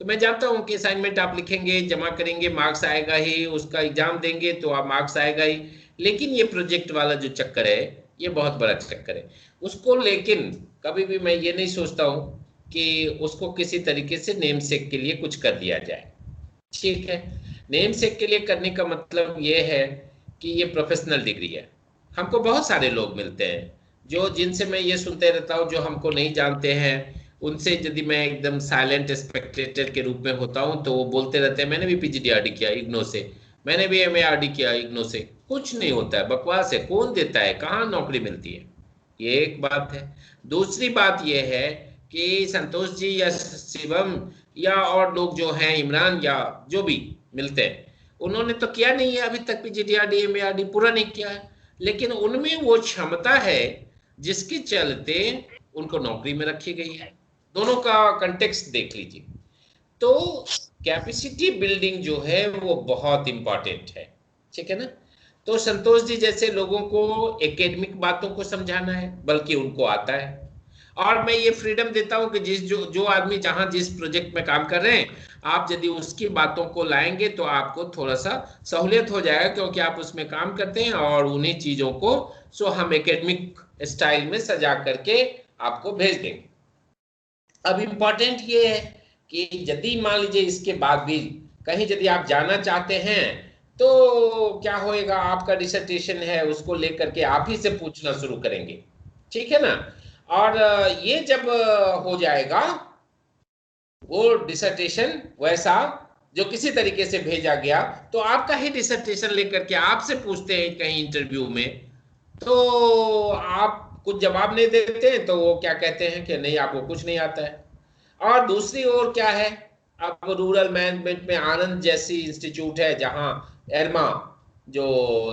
A: तो मैं जानता हूँ कि असाइनमेंट आप लिखेंगे, जमा करेंगे, मार्क्स आएगा ही, उसका एग्जाम देंगे तो आप मार्क्स आएगा ही, लेकिन ये प्रोजेक्ट वाला जो चक्कर है ये बहुत बड़ा चक्कर है उसको। लेकिन कभी भी मैं ये नहीं सोचता हूँ कि उसको किसी तरीके से नेम सेक के लिए कुछ कर दिया जाए। ठीक है, नेम सेक के लिए करने का मतलब ये है कि ये प्रोफेशनल डिग्री है। हमको बहुत सारे लोग मिलते हैं जो, जिनसे मैं ये सुनते रहता हूँ, जो हमको नहीं जानते हैं, उनसे यदि मैं एकदम साइलेंट स्पेक्टेटर के रूप में होता हूँ तो वो बोलते रहते हैं मैंने भी पीजीडीआरडी किया इग्नो से, मैंने भी एमएआरडी किया इग्नो से। कुछ नहीं होता है, बकवास है, कौन देता है, कहाँ नौकरी मिलती है, ये एक बात है। दूसरी बात ये है कि संतोष जी या शिवम या और लोग जो हैं, इमरान या जो भी मिलते हैं, उन्होंने तो किया नहीं है अभी तक पीजीडीआरडी एमएआरडी पूरा नहीं किया है, लेकिन उनमें वो क्षमता है जिसके चलते उनको नौकरी में रखी गई है। दोनों का कंटेक्स्ट देख लीजिए। तो कैपेसिटी बिल्डिंग जो है वो बहुत इंपॉर्टेंट है, ठीक है ना। तो संतोष जी जैसे लोगों को एकेडमिक बातों को समझाना है, बल्कि उनको आता है, और मैं ये फ्रीडम देता हूं कि जो आदमी जहां जिस प्रोजेक्ट में काम कर रहे हैं, आप यदि उसकी बातों को लाएंगे तो आपको थोड़ा सा सहूलियत हो जाएगा, क्योंकि आप उसमें काम करते हैं, और उन्हीं चीजों को हम एकेडमिक स्टाइल में सजा करके आपको भेज देंगे। अब इम्पॉर्टेंट ये है कि यदि मान लीजिए इसके बाद भी कहीं यदि आप जाना चाहते हैं तो क्या होएगा, आपका डिसर्टेशन है उसको लेकर के आप ही से पूछना शुरू करेंगे, ठीक है ना। और ये जब हो जाएगा वो डिसर्टेशन वैसा जो किसी तरीके से भेजा गया, तो आपका ही डिसर्टेशन लेकर के आपसे पूछते हैं कहीं इंटरव्यू में, तो आप कुछ जवाब नहीं देते हैं, तो वो क्या कहते हैं कि नहीं आपको कुछ नहीं आता है। और दूसरी ओर क्या है, अब रूरल मैनेजमेंट में आनंद जैसी इंस्टीट्यूट है जहां एरमा जो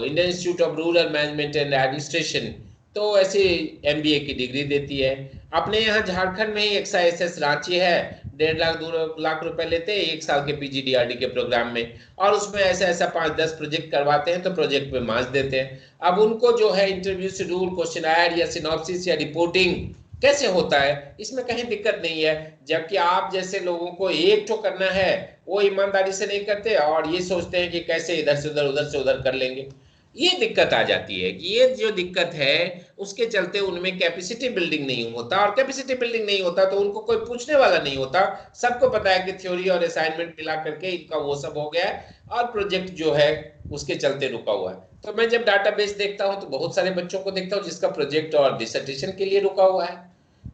A: Indian institute of rural management and administration, तो ऐसे MBA की डिग्री देती है। अपने यहाँ झारखंड में ही एक SISS रांची है, 1.5 लाख 2 लाख रुपए लेते हैं 1 साल के PGDRD के प्रोग्राम में, और उसमें ऐसा 5-10 प्रोजेक्ट करवाते हैं, तो प्रोजेक्ट पे मार्क्स देते हैं। अब उनको जो है इंटरव्यू शेड्यूल, क्वेश्चनर या सिनॉप्सिस या रिपोर्टिंग कैसे होता है, इसमें कहीं दिक्कत नहीं है। जबकि आप जैसे लोगों को एक ठो करना है, वो ईमानदारी से नहीं करते और ये सोचते हैं कि कैसे इधर से उधर कर लेंगे। ये दिक्कत आ जाती है कि ये जो दिक्कत है उसके चलते उनमें कैपेसिटी बिल्डिंग नहीं होता, और कैपेसिटी बिल्डिंग नहीं होता तो उनको कोई पूछने वाला नहीं होता। सबको पता है कि थ्योरी और असाइनमेंट मिला करके इनका वो सब हो गया है, और प्रोजेक्ट जो है उसके चलते रुका हुआ है। तो मैं जब डाटाबेस देखता हूं तो बहुत सारे बच्चों को देखता हूं जिसका प्रोजेक्ट और डिसर्टेशन के लिए रुका हुआ है।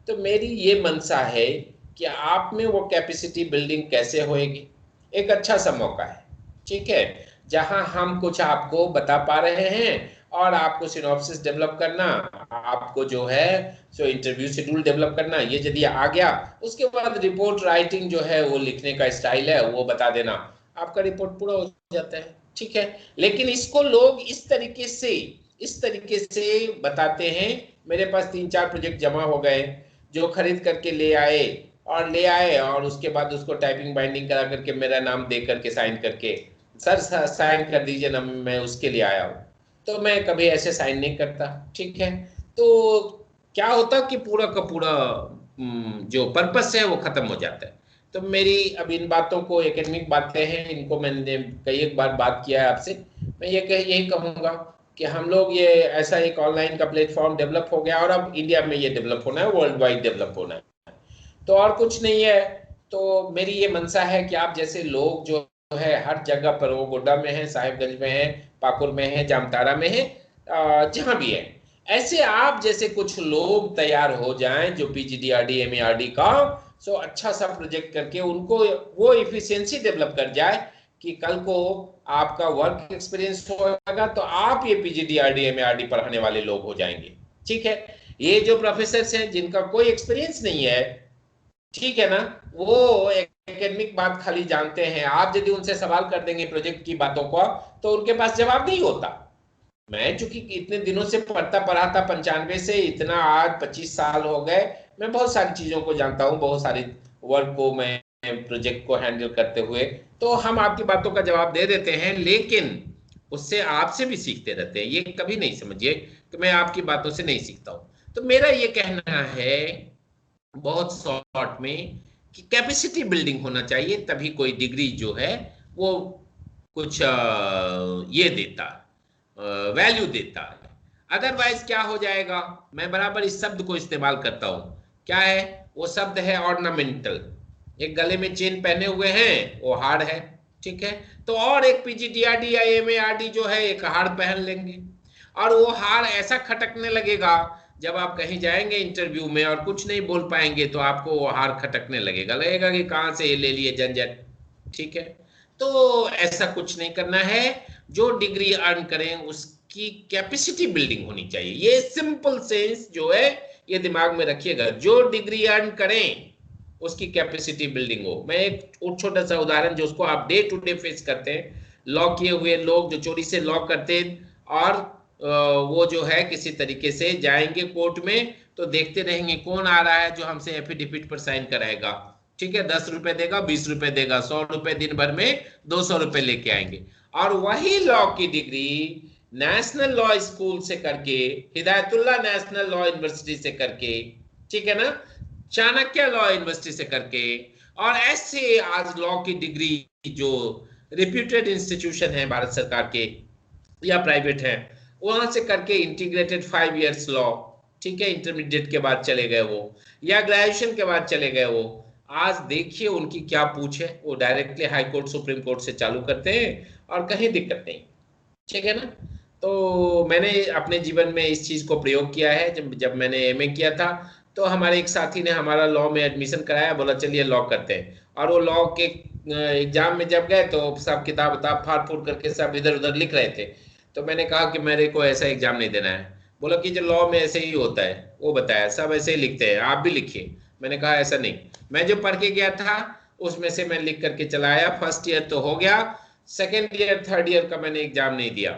A: तो मेरी ये मनसा है कि आप में वो कैपेसिटी बिल्डिंग कैसे होएगी। एक अच्छा सा मौका है, ठीक है, जहां हम कुछ आपको बता पा रहे हैं, और आपको सिनॉप्सिस डेवलप करना, आपको जो है सो इंटरव्यू शेड्यूल डेवलप करना, ये यदि आ गया, उसके बाद रिपोर्ट राइटिंग जो है वो लिखने का स्टाइल है वो बता देना, आपका रिपोर्ट पूरा हो जाता है, ठीक है। लेकिन इसको लोग इस तरीके से बताते हैं। मेरे पास 3-4 प्रोजेक्ट जमा हो गए जो खरीद करके ले आए और उसके बाद उसको टाइपिंग बाइंडिंग करा करके मेरा नाम दे करके साइन करके, सर साइन कर दीजिए ना, मैं उसके लिए आया हूँ। तो मैं कभी ऐसे साइन नहीं करता, ठीक है। तो क्या होता कि पूरा का पूरा जो पर्पस है वो खत्म हो जाता है। तो मेरी अब इन बातों को, एकेडमिक बातें हैं, इनको मैंने कई एक बार बात किया है आपसे। मैं यही कहूँगा कि हम लोग ये ऐसा एक ऑनलाइन का प्लेटफॉर्म डेवलप हो गया, और अब इंडिया में ये डेवलप होना है, वर्ल्ड वाइड डेवलप होना है, तो और कुछ नहीं है। तो मेरी ये मनसा है कि आप जैसे लोग जो है हर जगह पर, वो गोड्डा में है, साहिबगंज में है, पाकुड़ में है, जामताड़ा में है, जहां भी है, ऐसे आप जैसे कुछ लोग तैयार हो जाएं जो PGDRD MERD का सो अच्छा सा प्रोजेक्ट करके उनको वो इफिशियंसी डेवलप कर जाए कि कल को आपका वर्क एक्सपीरियंस होगा तो आप ये PGDRD MERD पढ़ाने वाले लोग हो जाएंगे, ठीक है। ये जो प्रोफेसर हैं जिनका कोई एक्सपीरियंस नहीं है, ठीक है ना, वो एकेडमिक बात खाली जानते हैं, आप यदि उनसे सवाल कर देंगे प्रोजेक्ट की बातों को तो उनके पास जवाब नहीं होता। मैं चूंकि इतने दिनों से पढ़ाता 95 से, इतना आज 25 साल हो गए, मैं बहुत सारी चीजों को जानता हूँ, बहुत सारी वर्क को मैं प्रोजेक्ट को हैंडल करते हुए, तो हम आपकी बातों का जवाब दे देते हैं, लेकिन उससे आपसे भी सीखते रहते हैं। ये कभी नहीं समझिए कि मैं आपकी बातों से नहीं सीखता हूँ। तो मेरा ये कहना है बहुत शॉर्ट में कि कैपेसिटी बिल्डिंग होना चाहिए, तभी कोई डिग्री जो है वो कुछ ये देता, वैल्यू देता है। अदरवाइज क्या हो जाएगा, मैं बराबर इस शब्द को इस्तेमाल करता हूं, क्या है वो शब्द है ऑर्नामेंटल। एक गले में चेन पहने हुए हैं, वो हार है, ठीक है। तो और एक PGDRD या MERD जो है एक हार पहन लेंगे, और वो हार ऐसा खटकने लगेगा, जब आप कहीं जाएंगे इंटरव्यू में और कुछ नहीं बोल पाएंगे तो आपको वो हार खटकने लगेगा कि कहां से ये ले लिए झंझट, ठीक है। तो ऐसा कुछ नहीं करना है। जो डिग्री अर्न करें उसकी कैपेसिटी बिल्डिंग होनी चाहिए, ये सिंपल सेंस जो है ये दिमाग में रखिएगा। जो डिग्री अर्न करें उसकी कैपेसिटी बिल्डिंग हो। मैं एक छोटा सा उदाहरण, जो उसको आप डे टू डे फेस करते हैं, लॉ किए हुए लोग जो चोरी से लॉ करते और वो जो है किसी तरीके से जाएंगे कोर्ट में तो देखते रहेंगे कौन आ रहा है जो हमसे एफिडेविट पर साइन कराएगा, ठीक है। 10 रुपए देगा, 20 रुपए देगा, 100 रुपए दिन भर में 200 रुपए लेके आएंगे। और वही लॉ की डिग्री नेशनल लॉ स्कूल से करके, हिदायतुल्लाह नेशनल लॉ यूनिवर्सिटी से करके, ठीक है ना, चाणक्य लॉ यूनिवर्सिटी से करके, और ऐसे आज लॉ की डिग्री जो रिप्यूटेड इंस्टीट्यूशन है भारत सरकार के या प्राइवेट है, वहां से करके इंटीग्रेटेड 5 इयर्स लॉ, ठीक है, इंटरमीडिएट के बाद चले गए वो, या ग्रेजुएशन के बाद चले गए वो। आज देखिए उनकी क्या पूछ है, वो directly high court supreme court से चालू करते हैं और कहीं दिक्कत नहीं, ठीक है ना। तो मैंने अपने जीवन में इस चीज को प्रयोग किया है। जब मैंने MA किया था तो हमारे एक साथी ने हमारा लॉ में एडमिशन कराया, बोला चलिए लॉ करते हैं। और वो लॉ के एग्जाम में जब गए तो सब किताब फाड़ फूड़ करके सब इधर उधर लिख रहे थे। तो मैंने कहा कि मेरे को ऐसा एग्जाम नहीं देना है। बोला कि जो लॉ में ऐसे ही होता है, वो बताया सब ऐसे ही लिखते हैं, आप भी लिखिए। मैंने कहा ऐसा नहीं, मैं जो पढ़ के गया था उसमें से मैं लिख करके चला आया। फर्स्ट ईयर तो हो गया, सेकेंड ईयर थर्ड ईयर का मैंने एग्जाम नहीं दिया,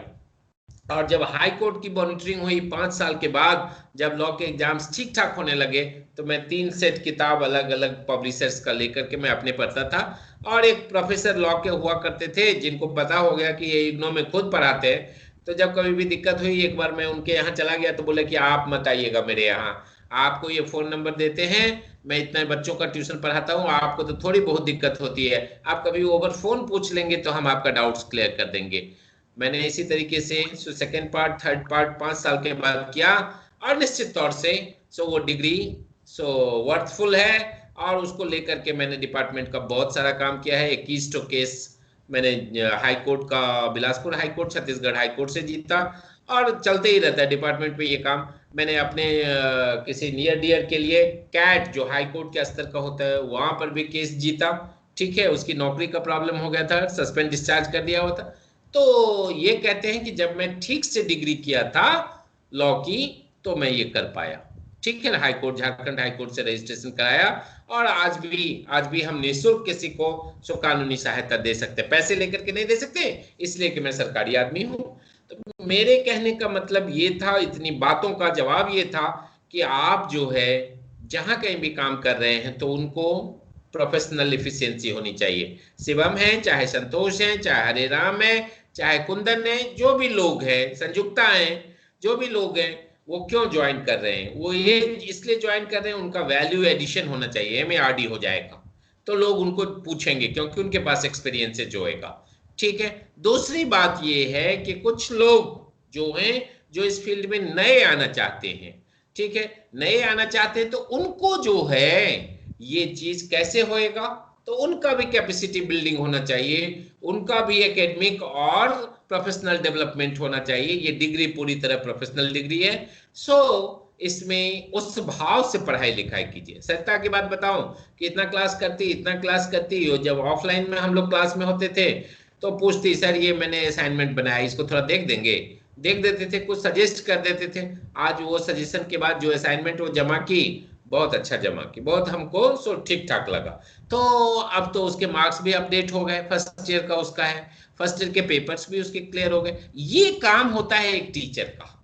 A: और जब हाई कोर्ट की मॉनिटरिंग हुई 5 साल के बाद, जब लॉ के एग्जाम्स ठीक ठाक होने लगे, तो मैं 3 सेट किताब अलग अलग पब्लिशर्स का लेकर के मैं अपने पढ़ता था। और एक प्रोफेसर लॉ के हुआ करते थे जिनको पता हो गया कि ये इग्नो में खुद पढ़ाते हैं, तो जब कभी भी दिक्कत हुई, एक बार मैं उनके यहाँ चला गया तो बोले कि आप मत आइएगा मेरे यहाँ, आपको ये फोन नंबर देते हैं, मैं इतने बच्चों का ट्यूशन पढ़ाता हूँ, आपको तो थोड़ी बहुत दिक्कत होती है, आप कभी ओवर फोन पूछ लेंगे तो हम आपका डाउट्स क्लियर कर देंगे। मैंने इसी तरीके से सेकंड पार्ट थर्ड पार्ट 5 साल के बाद किया, और निश्चित तौर से वो डिग्री वर्थफुल है, और उसको लेकर के मैंने डिपार्टमेंट का बहुत सारा काम किया है। 21 केस मैंने हाई कोर्ट का, Bilaspur high court, Chhattisgarh high court से जीता, और चलते ही रहता है डिपार्टमेंट में ये काम। मैंने अपने किसी नियर डियर के लिए कैट जो हाई कोर्ट के स्तर का होता है वहां पर भी केस जीता, ठीक है, उसकी नौकरी का प्रॉब्लम हो गया था, सस्पेंड डिस्चार्ज कर दिया हुआ था। तो ये कहते हैं कि जब मैं ठीक से डिग्री किया था लॉ की तो मैं ये कर पाया, ठीक है ना। High court, Jharkhand high court से रजिस्ट्रेशन कराया, और आज भी हम निःशुल्क किसी को कानूनी सहायता दे सकते हैं, पैसे लेकर के नहीं दे सकते, इसलिए कि मैं सरकारी आदमी हूं। तो मेरे कहने का मतलब ये था, इतनी बातों का जवाब ये था कि आप जो है जहां कहीं भी काम कर रहे हैं तो उनको प्रोफेशनल एफिशिएंसी होनी चाहिए। शिवम है, चाहे संतोष है, चाहे हरे राम है, चाहे कुंदन है, जो भी लोग हैं, संयुक्ता है, जो भी लोग हैं, वो क्यों ज्वाइन कर रहे हैं? वो ये इसलिए ज्वाइन कर रहे हैं, उनका वैल्यू एडिशन होना चाहिए, MARD हो जाएगा तो लोग उनको पूछेंगे क्योंकि उनके पास एक्सपीरियंस है जो होएगा, ठीक है। दूसरी बात ये है कि कुछ लोग जो हैं जो इस फील्ड में नए आना चाहते हैं, ठीक है, नए आना चाहते हैं, तो उनको जो है ये चीज कैसे होएगा, तो उनका भी कैपेसिटी बिल्डिंग होना चाहिए, उनका भी एकेडमिक और प्रोफेशनल डेवलपमेंट होना चाहिए। ये डिग्री पूरी तरह प्रोफेशनल डिग्री है, इसमें उस भाव से पढ़ाई लिखाई कीजिए। सत्ता की बात बताऊं कि इतना क्लास करती हो, जब ऑफलाइन में हम लोग क्लास में होते थे तो पूछती, सर ये मैंने असाइनमेंट बनाया, इसको थोड़ा देख देंगे, देख देते थे, कुछ सजेस्ट कर देते थे। आज वो सजेशन के बाद जो असाइनमेंट वो जमा की, बहुत अच्छा जमा की, बहुत हमको ठीक ठाक लगा। तो अब तो उसके मार्क्स भी अपडेट हो गए, फर्स्ट ईयर का उसका है, फर्स्ट ईयर के पेपर्स भी उसके क्लियर हो गए। ये काम होता है एक टीचर का,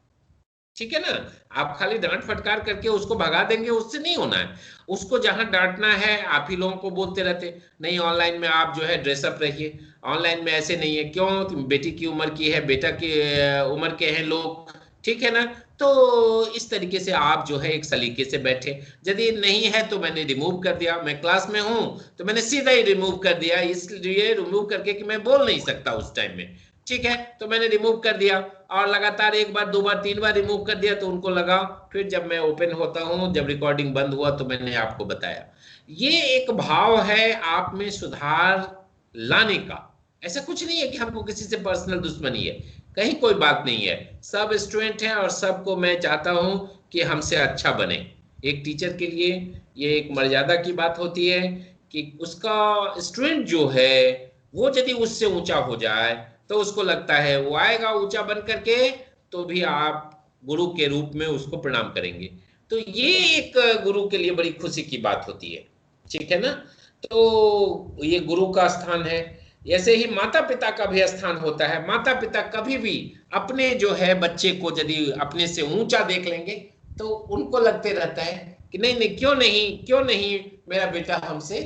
A: ठीक है ना। आप खाली डांट फटकार करके उसको भगा देंगे, उससे नहीं होना है। उसको जहां डांटना है, आप ही लोगों को बोलते रहते नहीं ऑनलाइन में आप जो है ड्रेसअप रहिए, ऑनलाइन में ऐसे नहीं है, क्यों, बेटी की उम्र की है, बेटा की उम्र के हैं लोग, ठीक है ना। तो इस तरीके से आप जो है एक सलीके से बैठे, यदि नहीं है तो मैंने रिमूव कर दिया, मैं क्लास में हूं तो मैंने सीधा ही रिमूव कर दिया, इसलिए रिमूव करके कि मैं बोल नहीं सकता उस टाइम में, ठीक है, तो मैंने रिमूव कर दिया, और लगातार 1 बार 2 बार 3 बार रिमूव कर दिया तो उनको लगा। फिर जब मैं ओपन होता हूं, जब रिकॉर्डिंग बंद हुआ तो मैंने आपको बताया। ये एक भाव है आप में सुधार लाने का। ऐसा कुछ नहीं है कि हमको किसी से पर्सनल दुश्मनी है, कहीं कोई बात नहीं है, सब स्टूडेंट हैं और सबको मैं चाहता हूं कि हमसे अच्छा बने। एक टीचर के लिए ये एक मर्यादा की बात होती है कि उसका स्टूडेंट जो है वो यदि उससे ऊंचा हो जाए तो उसको लगता है वो आएगा ऊंचा बन करके तो भी आप गुरु के रूप में उसको प्रणाम करेंगे। तो ये एक गुरु के लिए बड़ी खुशी की बात होती है, ठीक है ना। तो ये गुरु का स्थान है। ऐसे ही माता पिता का भी स्थान होता है। माता पिता कभी भी अपने जो है बच्चे को यदि अपने से ऊंचा देख लेंगे तो उनको लगते रहता है कि नहीं नहीं, क्यों नहीं मेरा बेटा हमसे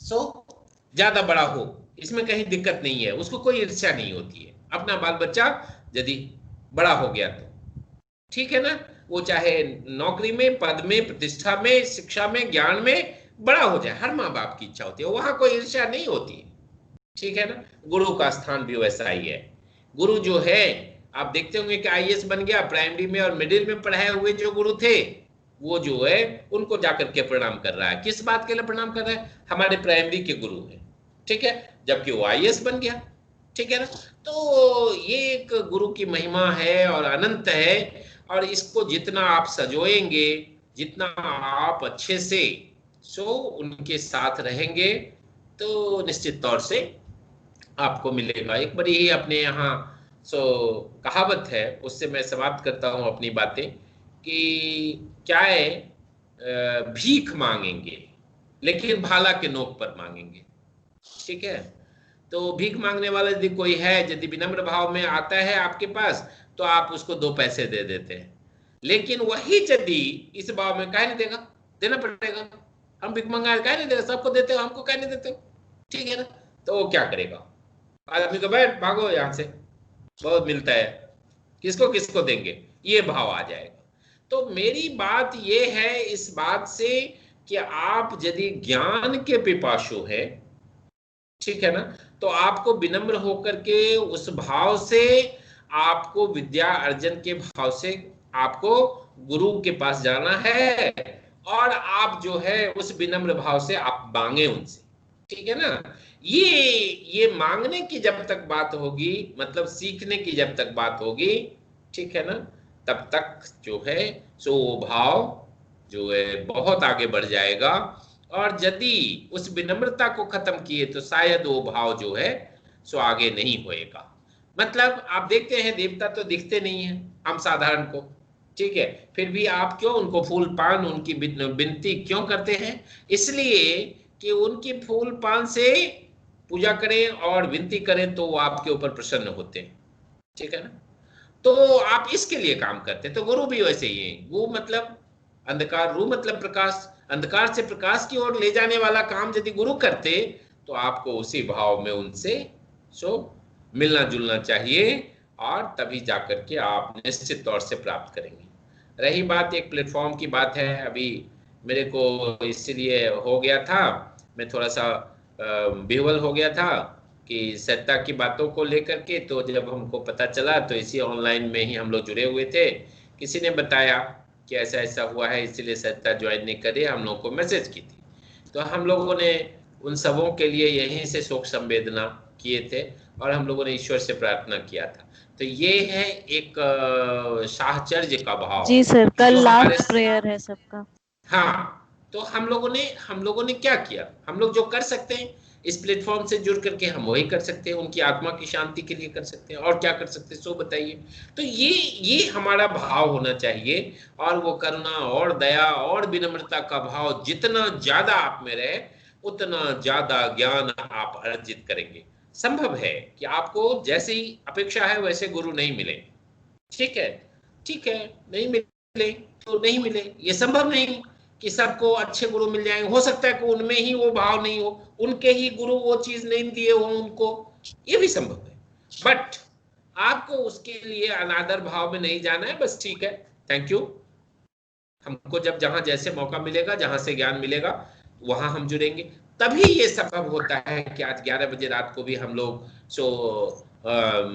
A: ज्यादा बड़ा हो, इसमें कहीं दिक्कत नहीं है, उसको कोई ईर्ष्या नहीं होती है। अपना बाल बच्चा यदि बड़ा हो गया तो ठीक है ना, वो चाहे नौकरी में, पद में, प्रतिष्ठा में, शिक्षा में, ज्ञान में बड़ा हो जाए, हर माँ बाप की इच्छा होती है, वहां कोई ईर्ष्या नहीं होती है, ठीक है ना। गुरु का स्थान भी वैसा ही है। गुरु जो है आप देखते होंगे कि IAS बन गया, प्राइमरी में और मिडिल में पढ़ाए हुए जो गुरु थे वो जो है उनको जाकर के प्रणाम कर रहा है। किस बात के लिए प्रणाम कर रहा है? हमारे प्राइमरी के गुरु हैं, ठीक है, जबकि वो IAS बन गया, ठीक है ना। तो ये एक गुरु की महिमा है और अनंत है, और इसको जितना आप सजोएंगे, जितना आप अच्छे से उनके साथ रहेंगे तो निश्चित तौर से आपको मिलेगा। एक बड़ी ही अपने यहाँ कहावत है, उससे मैं समाप्त करता हूँ अपनी बातें कि क्या है, भीख मांगेंगे लेकिन भाला के नोक पर मांगेंगे, ठीक है। तो भीख मांगने वाला यदि कोई है, यदि विनम्र भाव में आता है आपके पास, तो आप उसको 2 पैसे दे देते हैं। लेकिन वही यदि इस भाव में काहे नहीं देगा, देना पड़ेगा, हम भीख मंगा काहे नहीं देगा, सबको देते हो, हमको काहे नहीं देते हो, ठीक है ना। तो वो क्या करेगा, आदमी को बैठ भागो यहाँ से, बहुत मिलता है, किसको किसको देंगे, ये भाव आ जाएगा। तो मेरी बात ये है इस बात से कि आप यदि ज्ञान के पिपासु है, ठीक है ना, तो आपको विनम्र होकर के उस भाव से, आपको विद्या अर्जन के भाव से आपको गुरु के पास जाना है, और आप जो है उस विनम्र भाव से आप मांगे उनसे, ठीक है ना। ये मांगने की जब तक बात होगी, मतलब सीखने की जब तक बात होगी, ठीक है ना, तब तक जो है सो भाव जो है बहुत आगे बढ़ जाएगा। और यदि उस विनम्रता को खत्म किए तो शायद वो भाव जो है सो आगे नहीं होएगा। मतलब आप देखते हैं देवता तो दिखते नहीं है हम साधारण को, ठीक है, फिर भी आप क्यों उनको फूल पान, उनकी विनती क्यों करते हैं, इसलिए कि उनकी फूल पान से पूजा करें और विनती करें तो वो आपके ऊपर प्रसन्न होते हैं, ठीक है ना। तो आप इसके लिए काम करते हैं। तो गुरु भी वैसे ही है, गु मतलब अंधकार, रू मतलब प्रकाश, अंधकार से प्रकाश की ओर ले जाने वाला काम यदि गुरु करते तो आपको उसी भाव में उनसे सो मिलना जुलना चाहिए, और तभी जाकर के आप निश्चित तौर से प्राप्त करेंगे। रही बात एक प्लेटफॉर्म की बात है, अभी मेरे को इसलिए हो गया था, मैं थोड़ा सा बेवल हो गया था कि सत्ता की बातों को लेकर के, तो जब हमको पता चला तो इसी ऑनलाइन में ही हम लोग जुड़े हुए थे, किसी ने बताया कि ऐसा ऐसा हुआ है, इसीलिए सत्ता ज्वाइन नहीं करे, हम लोग को मैसेज की थी। तो हम लोगों ने उन सबों के लिए यहीं से शोक संवेदना किए थे, और हम लोगों ने ईश्वर से प्रार्थना किया था। तो ये है एक साहचर्य का भाव।
F: जी सर, कल लास्ट प्रेयर है सबका।
A: हाँ, तो हम लोगों ने क्या किया, हम लोग जो कर सकते हैं इस प्लेटफॉर्म से जुड़ करके हम वही कर सकते हैं, उनकी आत्मा की शांति के लिए कर सकते हैं, और क्या कर सकते हैं सो बताइए। तो ये हमारा भाव होना चाहिए, और वो करुणा और दया और विनम्रता का भाव जितना ज्यादा आप में रहे, उतना ज्यादा ज्ञान आप अर्जित करेंगे। संभव है कि आपको जैसे ही अपेक्षा है वैसे गुरु नहीं मिले, ठीक है, नहीं मिले तो नहीं मिले, ये संभव नहीं कि सबको अच्छे गुरु मिल जाएंगे। हो सकता है कि उनमें ही वो भाव नहीं हो, उनके ही गुरु वो चीज नहीं दिए हो उनको, ये भी संभव है। बट आपको उसके लिए अनादर भाव में नहीं जाना है, बस ठीक है, थैंक यू। हमको जब जहां जैसे मौका मिलेगा, जहां से ज्ञान मिलेगा, वहां हम जुड़ेंगे। तभी ये संभव होता है कि आज 11 बजे रात को भी हम लोग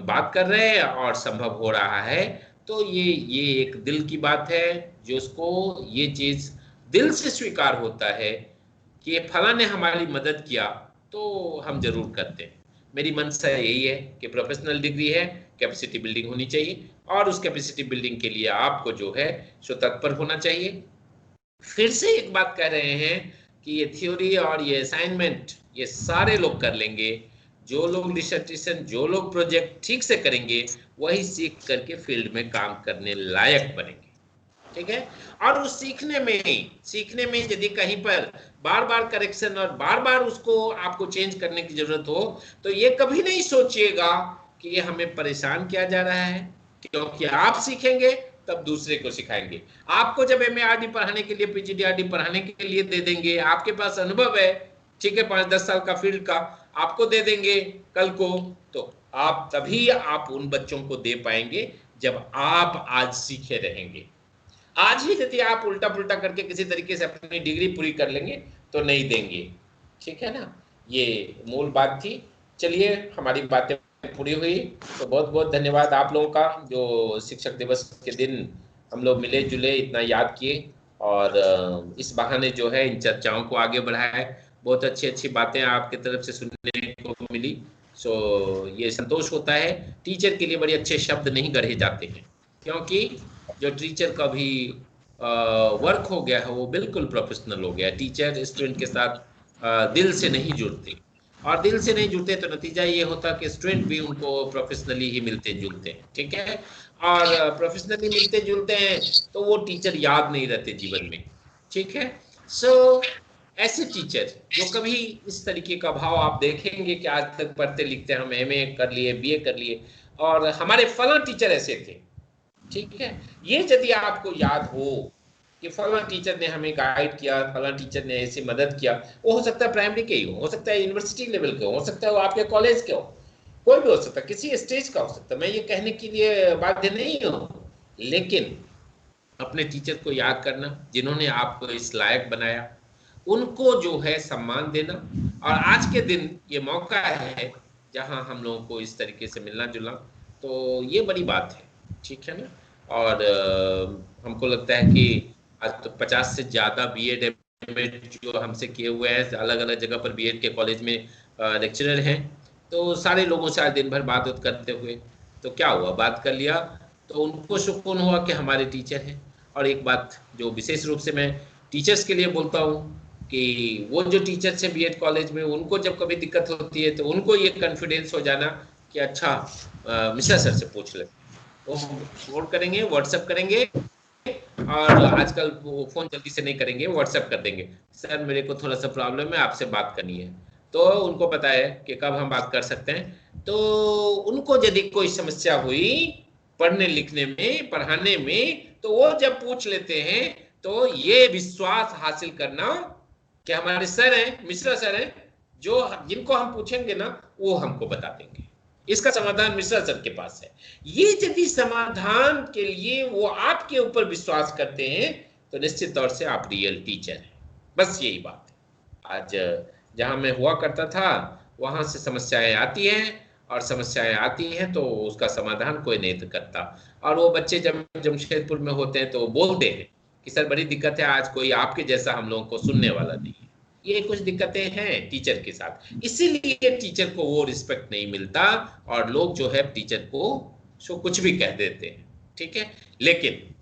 A: बात कर रहे हैं और संभव हो रहा है। तो ये एक दिल की बात है, जो उसको ये चीज दिल से स्वीकार होता है कि फला ने हमारी मदद किया, तो हम जरूर करते हैं। मेरी मंशा यही है कि प्रोफेशनल डिग्री है, कैपेसिटी बिल्डिंग होनी चाहिए, और उस कैपेसिटी बिल्डिंग के लिए आपको जो है सो तत्पर होना चाहिए। फिर से एक बात कह रहे हैं कि ये थ्योरी और ये असाइनमेंट ये सारे लोग कर लेंगे, जो लोग डिसर्टेशन, जो लोग प्रोजेक्ट ठीक से करेंगे, वही सीख करके फील्ड में काम करने लायक बनेंगे, ठीक है। और उस सीखने में यदि कहीं पर बार बार करेक्शन और बार बार उसको आपको चेंज करने की जरूरत हो, तो ये कभी नहीं सोचिएगा कि ये हमें परेशान किया जा रहा है, क्योंकि आप सीखेंगे तब दूसरे को सिखाएंगे। आपको जब MA-RD पढ़ाने के लिए, PGD-RD पढ़ाने के लिए दे देंगे, आपके पास अनुभव है, ठीक है, 5-10 साल का फील्ड का आपको दे देंगे कल को, तो आप तभी आप उन बच्चों को दे पाएंगे जब आप आज सीखे रहेंगे। आज ही यदि आप उल्टा पुल्टा करके किसी तरीके से अपनी डिग्री पूरी कर लेंगे तो नहीं देंगे, ठीक है ना। ये मूल बात थी। चलिए, हमारी बातें पूरी हुई, तो बहुत बहुत धन्यवाद आप लोगों का, जो शिक्षक दिवस के दिन हम लोग मिले जुले, इतना याद किए, और इस बहाने जो है इन चर्चाओं को आगे बढ़ाया। बहुत अच्छी बातें आपकी तरफ से सुनने को मिली, सो ये संतोष होता है। टीचर के लिए बड़े अच्छे शब्द नहीं गढ़े जाते हैं, क्योंकि जो टीचर का भी वर्क हो गया है वो बिल्कुल प्रोफेशनल हो गया। टीचर स्टूडेंट के साथ दिल से नहीं जुड़ते, और दिल से नहीं जुड़ते तो नतीजा ये होता कि स्टूडेंट भी उनको प्रोफेशनली ही मिलते जुलते हैं, ठीक है। और प्रोफेशनली मिलते जुलते हैं तो वो टीचर याद नहीं रहते जीवन में, ठीक है। सो ऐसे टीचर जो कभी इस तरीके का भाव आप देखेंगे कि आज तक पढ़ते लिखते हम एमए कर लिए, बीए कर लिए, और हमारे फला टीचर ऐसे थे, ठीक है। ये यदि आपको याद हो कि फला टीचर ने हमें गाइड किया, फला टीचर ने ऐसी मदद किया, वो हो सकता है प्राइमरी के ही हो सकता है यूनिवर्सिटी लेवल के हो सकता है वो आपके कॉलेज के हो, कोई भी हो सकता है, किसी स्टेज का हो सकता है, मैं ये कहने के लिए बाध्य नहीं हूँ, लेकिन अपने टीचर को याद करना जिन्होंने आपको इस लायक बनाया, उनको जो है सम्मान देना। और आज के दिन ये मौका है जहां हम लोगों को इस तरीके से मिलना जुलना, तो ये बड़ी बात है, ठीक है ना। और हमको लगता है कि आज तो 50 से ज़्यादा बीएड एमएड जो हमसे किए हुए हैं, अलग अलग जगह पर बीएड के कॉलेज में लेक्चरर हैं, तो सारे लोगों से आज दिन भर बात करते हुए तो क्या हुआ, बात कर लिया तो उनको सुकून हुआ कि हमारे टीचर हैं। और एक बात जो विशेष रूप से मैं टीचर्स के लिए बोलता हूँ कि वो जो टीचर्स हैं बीएड कॉलेज में, उनको जब कभी दिक्कत होती है तो उनको ये कॉन्फिडेंस हो जाना कि अच्छा मिश्रा सर से पूछ ले, वो फोन करेंगे, व्हाट्सएप करेंगे, और आजकल वो फोन जल्दी से नहीं करेंगे, व्हाट्सएप कर देंगे, सर मेरे को थोड़ा सा प्रॉब्लम है, आपसे बात करनी है, तो उनको पता है कि कब हम बात कर सकते हैं। तो उनको यदि कोई समस्या हुई पढ़ने लिखने में, पढ़ाने में, तो वो जब पूछ लेते हैं तो ये विश्वास हासिल करना कि हमारे सर हैं, मिश्रा सर हैं, जो जिनको हम पूछेंगे ना वो हमको बता देंगे, इसका समाधान मिश्रा सर के पास है। ये यदि समाधान के लिए वो आपके ऊपर विश्वास करते हैं तो निश्चित तौर से आप रियल टीचर हैं। बस यही बात है। आज जहां मैं हुआ करता था वहां से समस्याएं आती हैं, और समस्याएं आती हैं तो उसका समाधान कोई नहीं करता, और वो बच्चे जब जमशेदपुर में होते हैं तो बोलते हैं कि सर बड़ी दिक्कत है, आज कोई आपके जैसा हम लोगों को सुनने वाला नहीं है। ये कुछ दिक्कतें हैं टीचर के साथ, इसीलिए टीचर को वो रिस्पेक्ट नहीं मिलता, और लोग जो है टीचर को सो कुछ भी कह देते हैं, ठीक है। लेकिन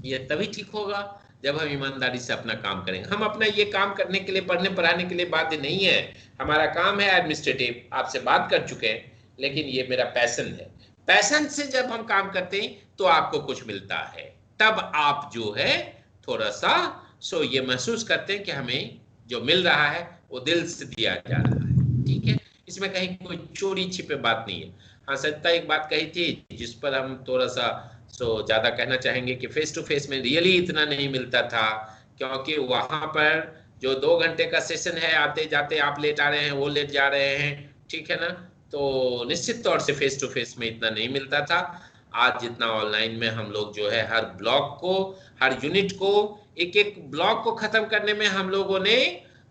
A: ये तभी ठीक होगा जब हम ईमानदारी से अपना काम करेंगे। हम अपना ये काम करने के लिए, पढ़ने पढ़ाने के लिए बाध्य नहीं है, हमारा काम है एडमिनिस्ट्रेटिव, आपसे बात कर चुके हैं, लेकिन ये मेरा पैशन है। पैशन से जब हम काम करते हैं तो आपको कुछ मिलता है, तब आप जो है थोड़ा सा सो ये महसूस करते हैं कि हमें जो मिल रहा है वो दिल से दिया जा रहा है, ठीक है। इसमें कहीं कोई चोरी छिपे बात नहीं है। हाँ, सत्ता एक बात कही थी जिस पर हम थोड़ा सा ज्यादा कहना चाहेंगे कि फेस टू फेस में रियली इतना नहीं मिलता था, क्योंकि वहां पर जो 2 घंटे का सेशन है, आते जाते आप लेट आ रहे हैं, वो लेट जा रहे हैं, ठीक है ना, तो निश्चित तौर से फेस टू फेस में इतना नहीं मिलता था। आज जितना ऑनलाइन में हम लोग जो है हर ब्लॉक को, हर यूनिट को, एक एक ब्लॉक को खत्म करने में हम लोगों ने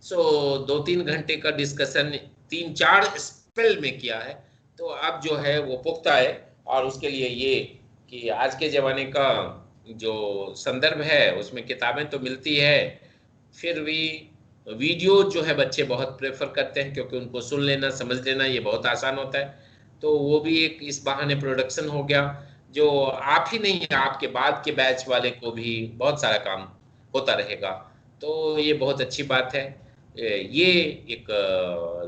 A: 2-3 घंटे का डिस्कशन 3-4 स्पेल में किया है, तो अब जो है वो पुख्ता है। और उसके लिए ये कि आज के ज़माने का जो संदर्भ है उसमें किताबें तो मिलती है, फिर भी वीडियो जो है बच्चे बहुत प्रेफर करते हैं, क्योंकि उनको सुन लेना, समझ लेना ये बहुत आसान होता है। तो वो भी एक इस बहाने प्रोडक्शन हो गया, जो आप ही नहीं, आपके बाद के बैच वाले को भी बहुत सारा काम होता रहेगा, तो ये बहुत अच्छी बात है। ये एक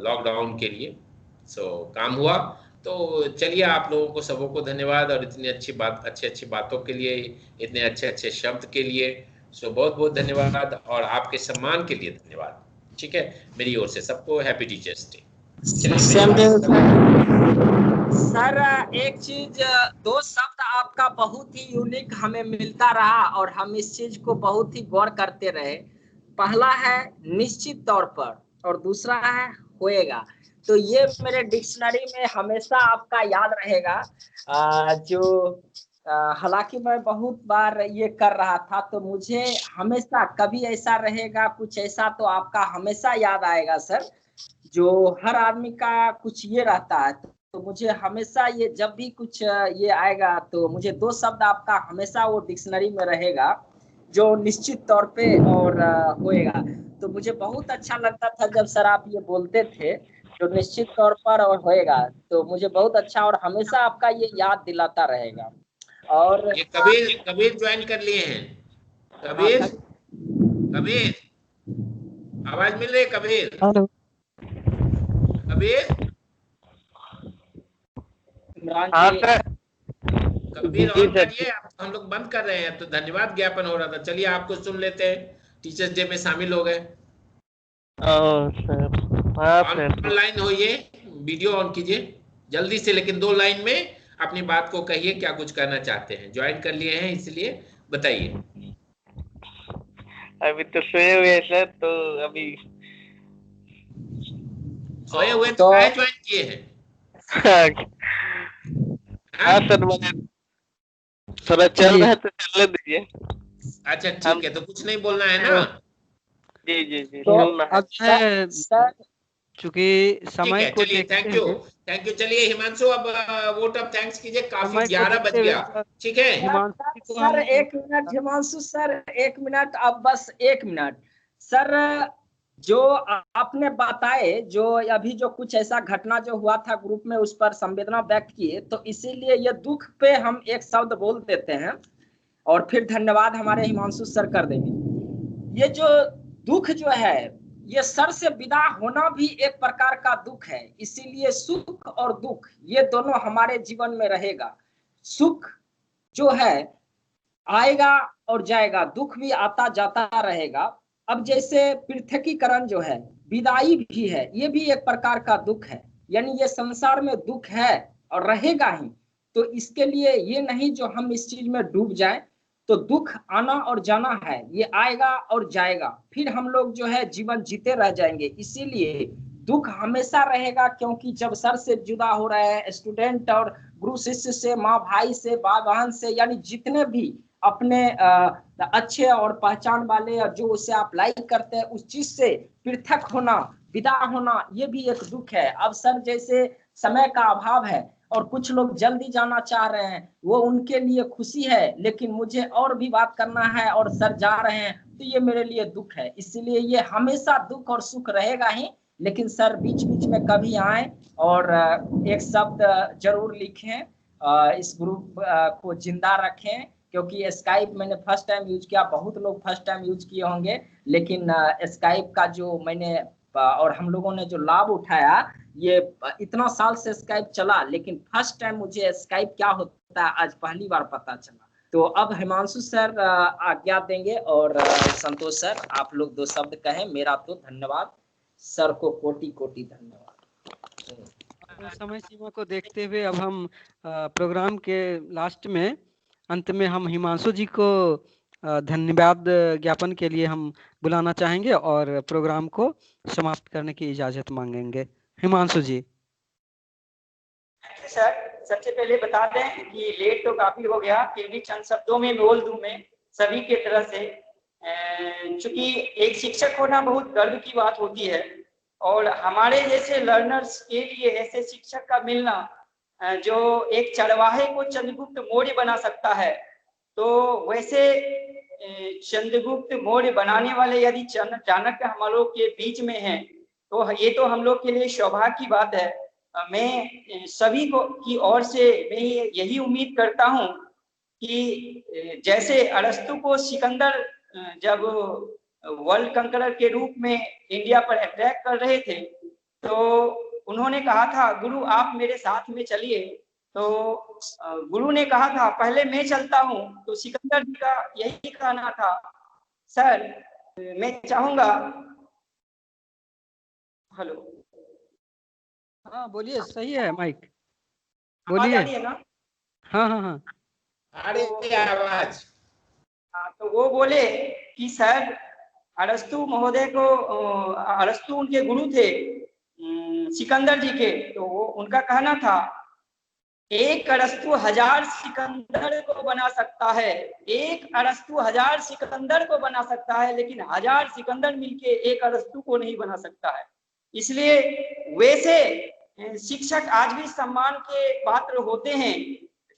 A: लॉकडाउन के लिए काम हुआ। तो चलिए, आप लोगों को सबों को धन्यवाद, और इतनी अच्छी बात, अच्छी बातों के लिए, इतने अच्छे शब्द के लिए बहुत बहुत धन्यवाद, और आपके सम्मान के लिए धन्यवाद, ठीक है। मेरी ओर से सबको हैप्पी टीचर्स डे।
E: सर एक चीज, 2 शब्द आपका बहुत ही यूनिक हमें मिलता रहा, और हम इस चीज को बहुत ही गौर करते रहे। पहला है निश्चित तौर पर, और दूसरा है होएगा। तो ये मेरे डिक्शनरी में हमेशा आपका याद रहेगा। जो हालांकि मैं बहुत बार ये कर रहा था, तो मुझे हमेशा कभी ऐसा रहेगा, कुछ ऐसा तो आपका हमेशा याद आएगा सर। जो हर आदमी का कुछ ये रहता है, तो मुझे हमेशा ये, जब भी कुछ ये आएगा तो मुझे 2 शब्द आपका हमेशा वो डिक्शनरी में रहेगा, जो निश्चित तौर पे और होएगा। तो मुझे बहुत अच्छा लगता था जब सर आप ये बोलते थे, जो निश्चित तौर पर और होएगा, तो मुझे बहुत अच्छा, और हमेशा आपका ये याद दिलाता रहेगा। और
A: ये कबीर ज्वाइन कर लिए हैं। कबीर आवाज मिल रही है? कबीर,
B: हेलो
A: कबीर, कबीर ऑन करिए। हम लोग बंद कर रहे हैं, तो धन्यवाद ज्ञापन हो रहा था। चलिए आपको सुन लेते हैं, टीचर्स डे में शामिल हो गए।
K: सर हाँ सर
A: ऑनलाइन होइए, वीडियो ऑन कीजिए जल्दी से, लेकिन 2 लाइन में अपनी बात को कहिए, क्या कुछ कहना चाहते हैं। ज्वाइन कर लिए हैं इसलिए बताइए।
K: अभी तो सोए हुए हैं सर, तो अभी
A: सोए हुए तो काहे ज्वाइन किए हैं?
K: हाँ सर मैंने थोड़ा चल रहा है तो चलने दीजिए।
A: अच्छा ठीक है, तो कुछ नहीं बोलना है ना?
K: जी जी जी
B: तो
K: चलना है।
B: अब मैं चूंकि समय को
A: चलिए,
B: देखते
A: थैंक यू
B: हुए
A: थैंक यू। चलिए हिमांशु, अब वोट ऑफ थैंक्स कीजिए, काफी
B: समय को
A: 11 बज
B: देखते हुए
A: गया, ठीक है?
B: हिमांशु जी को
E: सर
B: हम
E: 1 मिनट हिमांशु सर, 1 मिनट, अब बस 1 मिनट सर। जो आपने बताए, जो अभी जो कुछ ऐसा घटना जो हुआ था ग्रुप में, उस पर संवेदना व्यक्त किए, तो इसीलिए ये दुख पे हम एक शब्द बोल देते हैं और फिर धन्यवाद हमारे हिमांशु सर कर देंगे। ये जो दुख जो है, ये सर से विदा होना भी एक प्रकार का दुख है, इसीलिए सुख और दुख ये दोनों हमारे जीवन में रहेगा। सुख जो है आएगा और जाएगा, दुख भी आता जाता रहेगा। अब जैसे पृथकीकरण जो है, विदाई भी है, ये भी एक प्रकार का दुख है, यानी ये संसार में दुख है और रहेगा ही। तो इसके लिए ये नहीं जो हम इस चीज में डूब जाएं, तो दुख आना और जाना है, ये आएगा और जाएगा, फिर हम लोग जो है जीवन जीते रह जाएंगे। इसीलिए दुख हमेशा रहेगा, क्योंकि जब सर से जुदा हो रहे हैं स्टूडेंट और गुरु शिष्य से, माँ भाई से, भाई बहन से, यानी जितने भी अपने अच्छे और पहचान वाले और जो उसे आप लाइक करते हैं, उस चीज से पृथक होना, विदा होना, ये भी एक दुख है। अब सर जैसे समय का अभाव है और कुछ लोग जल्दी जाना चाह रहे हैं, वो उनके लिए खुशी है, लेकिन मुझे और भी बात करना है और सर जा रहे हैं, तो ये मेरे लिए दुख है। इसलिए ये हमेशा दुख और सुख रहेगा ही, लेकिन सर बीच बीच में कभी आए और एक शब्द जरूर लिखें, इस ग्रुप को जिंदा रखें, क्योंकि स्काइप मैंने फर्स्ट टाइम यूज किया, बहुत लोग फर्स्ट टाइम यूज किए होंगे, लेकिन स्काइप का जो मैंने और हम लोगों ने जो लाभ उठाया, ये इतना साल से स्काइप चला, लेकिन फर्स्ट टाइम मुझे स्काइप क्या होता है आज पहली बार पता चला। तो अब हिमांशु सर आज्ञा देंगे और संतोष सर आप लोग 2 शब्द कहें। मेरा तो धन्यवाद, सर को कोटि कोटि धन्यवाद।
B: समय सीमा को देखते हुए अब हम प्रोग्राम के लास्ट में, अंत में हम हिमांशु जी को धन्यवाद ज्ञापन के लिए हम बुलाना चाहेंगे और प्रोग्राम को समाप्त करने की इजाजत मांगेंगे। हिमांशु जी।
C: सर सबसे पहले बता दें कि लेट तो काफी हो गया, फिर भी चंद शब्दों में बोल दूं मैं सभी के तरह से। चूंकि एक शिक्षक होना बहुत गर्व की बात होती है, और हमारे जैसे लर्नर्स के लिए ऐसे शिक्षक का मिलना जो एक चरवाहे को चंद्रगुप्त मौर्य बना सकता है, तो वैसे चंद्रगुप्त मौर्य बनाने वाले यदि चाणक्य हम लोग के बीच में हैं, तो ये तो हम लोग के लिए सौभाग्य की बात है। मैं सभी को की ओर से मैं यही उम्मीद करता हूं कि जैसे अरस्तु को सिकंदर जब वर्ल्ड कंकरर के रूप में इंडिया पर अटैक कर रहे थे, तो उन्होंने कहा था गुरु आप मेरे साथ में चलिए, तो गुरु ने कहा था पहले मैं चलता हूं, तो सिकंदर जी का यही कहना था। सर मैं चाहूंगा, हेलो,
B: हाँ बोलिए, सही है माइक, बोलिए
C: ना।
B: हाँ हाँ हाँ
A: अरे आवाज।
C: तो वो बोले कि सर अरस्तु महोदय को, अरस्तु उनके गुरु थे सिकंदर जी के, तो वो उनका कहना था एक अरस्तु 1000 सिकंदर को बना सकता है, एक अरस्तु 1000 सिकंदर को बना सकता है, लेकिन 1000 सिकंदर मिलके एक अरस्तु को नहीं बना सकता है। इसलिए वैसे शिक्षक आज भी सम्मान के पात्र होते हैं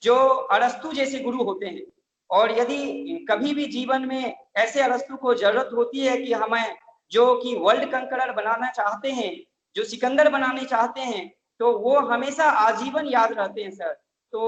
C: जो अरस्तु जैसे गुरु होते हैं, और यदि कभी भी जीवन में ऐसे अरस्तु को जरूरत होती है कि हमें जो कि वर्ल्ड कंकरर बनाना चाहते हैं, जो सिकंदर बनाने चाहते हैं, तो वो हमेशा आजीवन याद रहते हैं सर। तो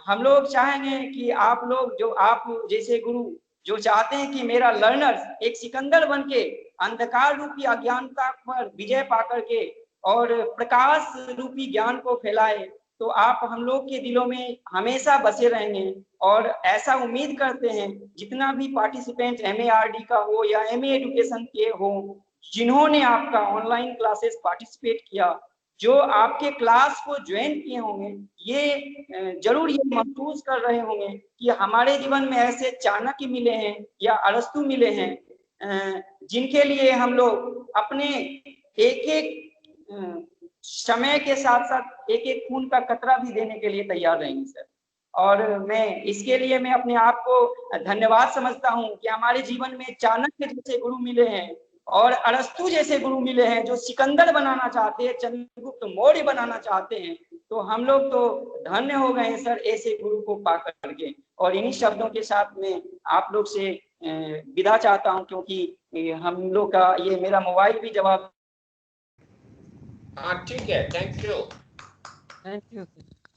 C: हम लोग चाहेंगे कि आप लोग, जो आप जैसे गुरु जो चाहते हैं कि मेरा लर्नर्स एक सिकंदर बन के अंधकार रूपी अज्ञानता पर विजय पा करके और प्रकाश रूपी ज्ञान को फैलाए, तो आप हम लोग के दिलों में हमेशा बसे रहेंगे। और ऐसा उम्मीद करते हैं जितना भी पार्टिसिपेंट MARD का हो या MA एडुकेशन के हो, जिन्होंने आपका ऑनलाइन क्लासेस पार्टिसिपेट किया, जो आपके क्लास को ज्वाइन किए होंगे, ये जरूर ये महसूस कर रहे होंगे कि हमारे जीवन में ऐसे चाणक्य मिले हैं या अरस्तु मिले हैं, जिनके लिए हम लोग अपने एक एक समय के साथ साथ एक एक खून का कतरा भी देने के लिए तैयार रहेंगे सर। और मैं इसके लिए मैं अपने आप को धन्यवाद समझता हूं कि हमारे जीवन में चाणक्य जैसे गुरु मिले हैं और अरस्तु जैसे गुरु मिले हैं, जो सिकंदर बनाना चाहते हैं, चंद्रगुप्त मौर्य बनाना चाहते हैं। तो हम लोग तो धन्य हो गए हैं सर ऐसे गुरु को पा करके। और इन्हीं शब्दों के साथ में आप लोग से विदा चाहता हूं, क्योंकि हम लोग का ये मेरा मोबाइल भी जवाब।
A: हाँ ठीक है, थैंक यू।
B: Thank you.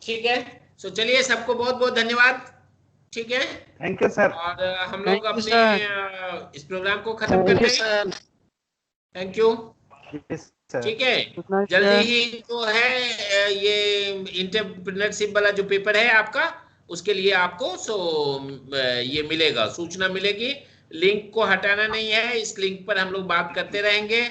A: ठीक है, सो चलिए सबको बहुत बहुत धन्यवाद। ठीक है,
I: थैंक यू सर।
A: और हम लोग अपने इस प्रोग्राम को खत्म करते हैं। Thank you. ठीक है, जल्दी ही जो है ये एंटरप्रेन्योरशिप वाला जो पेपर है आपका, उसके लिए आपको ये मिलेगा, सूचना मिलेगी। लिंक को हटाना नहीं है, इस लिंक पर हम लोग बात करते रहेंगे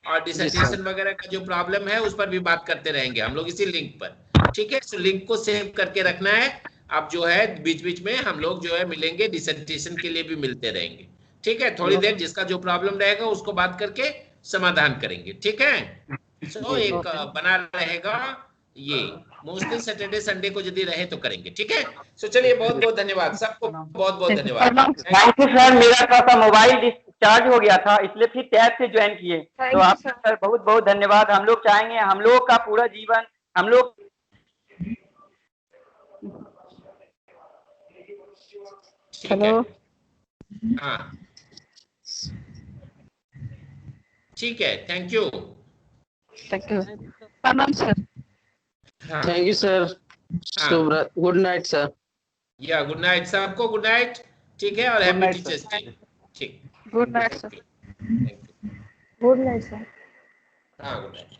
A: और डिसर्टेशन वगैरह का जो प्रॉब्लम है उस पर भी बात करते रहेंगे हम लोग इसी लिंक पर। ठीक है, तो लिंक को सेव करके रखना है। आप जो है बीच बीच में हम लोग जो है मिलेंगे, डिसर्टेशन के लिए भी मिलते रहेंगे। ठीक है, थोड़ी देर जिसका जो प्रॉब्लम रहेगा उसको बात करके समाधान करेंगे। ठीक है, सो एक बना रहेगा ये, मोस्टली सैटरडे संडे को यदि रहे तो करेंगे। ठीक है, सो चलिए बहुत बहुत धन्यवाद सबको, बहुत बहुत धन्यवाद।
C: Thank you sir. मेरा थोड़ा सा मोबाइल डिस्चार्ज हो गया था, इसलिए फिर टैब से ज्वाइन किए। तो आप सर बहुत बहुत धन्यवाद। हम लोग चाहेंगे हम लोग का पूरा जीवन हम लोग
F: हेलो।
A: हाँ ठीक है, थैंक यू।
F: Thank you. प्रणाम सर।
G: Thank you sir. शुभ रात, गुड नाइट सर।
A: या गुड नाइट सबको, गुड नाइट। ठीक है, और हैप्पी टीचर्स डे। ठीक,
F: good night sir.
D: Good night sir.
A: हाँ गुड नाइट।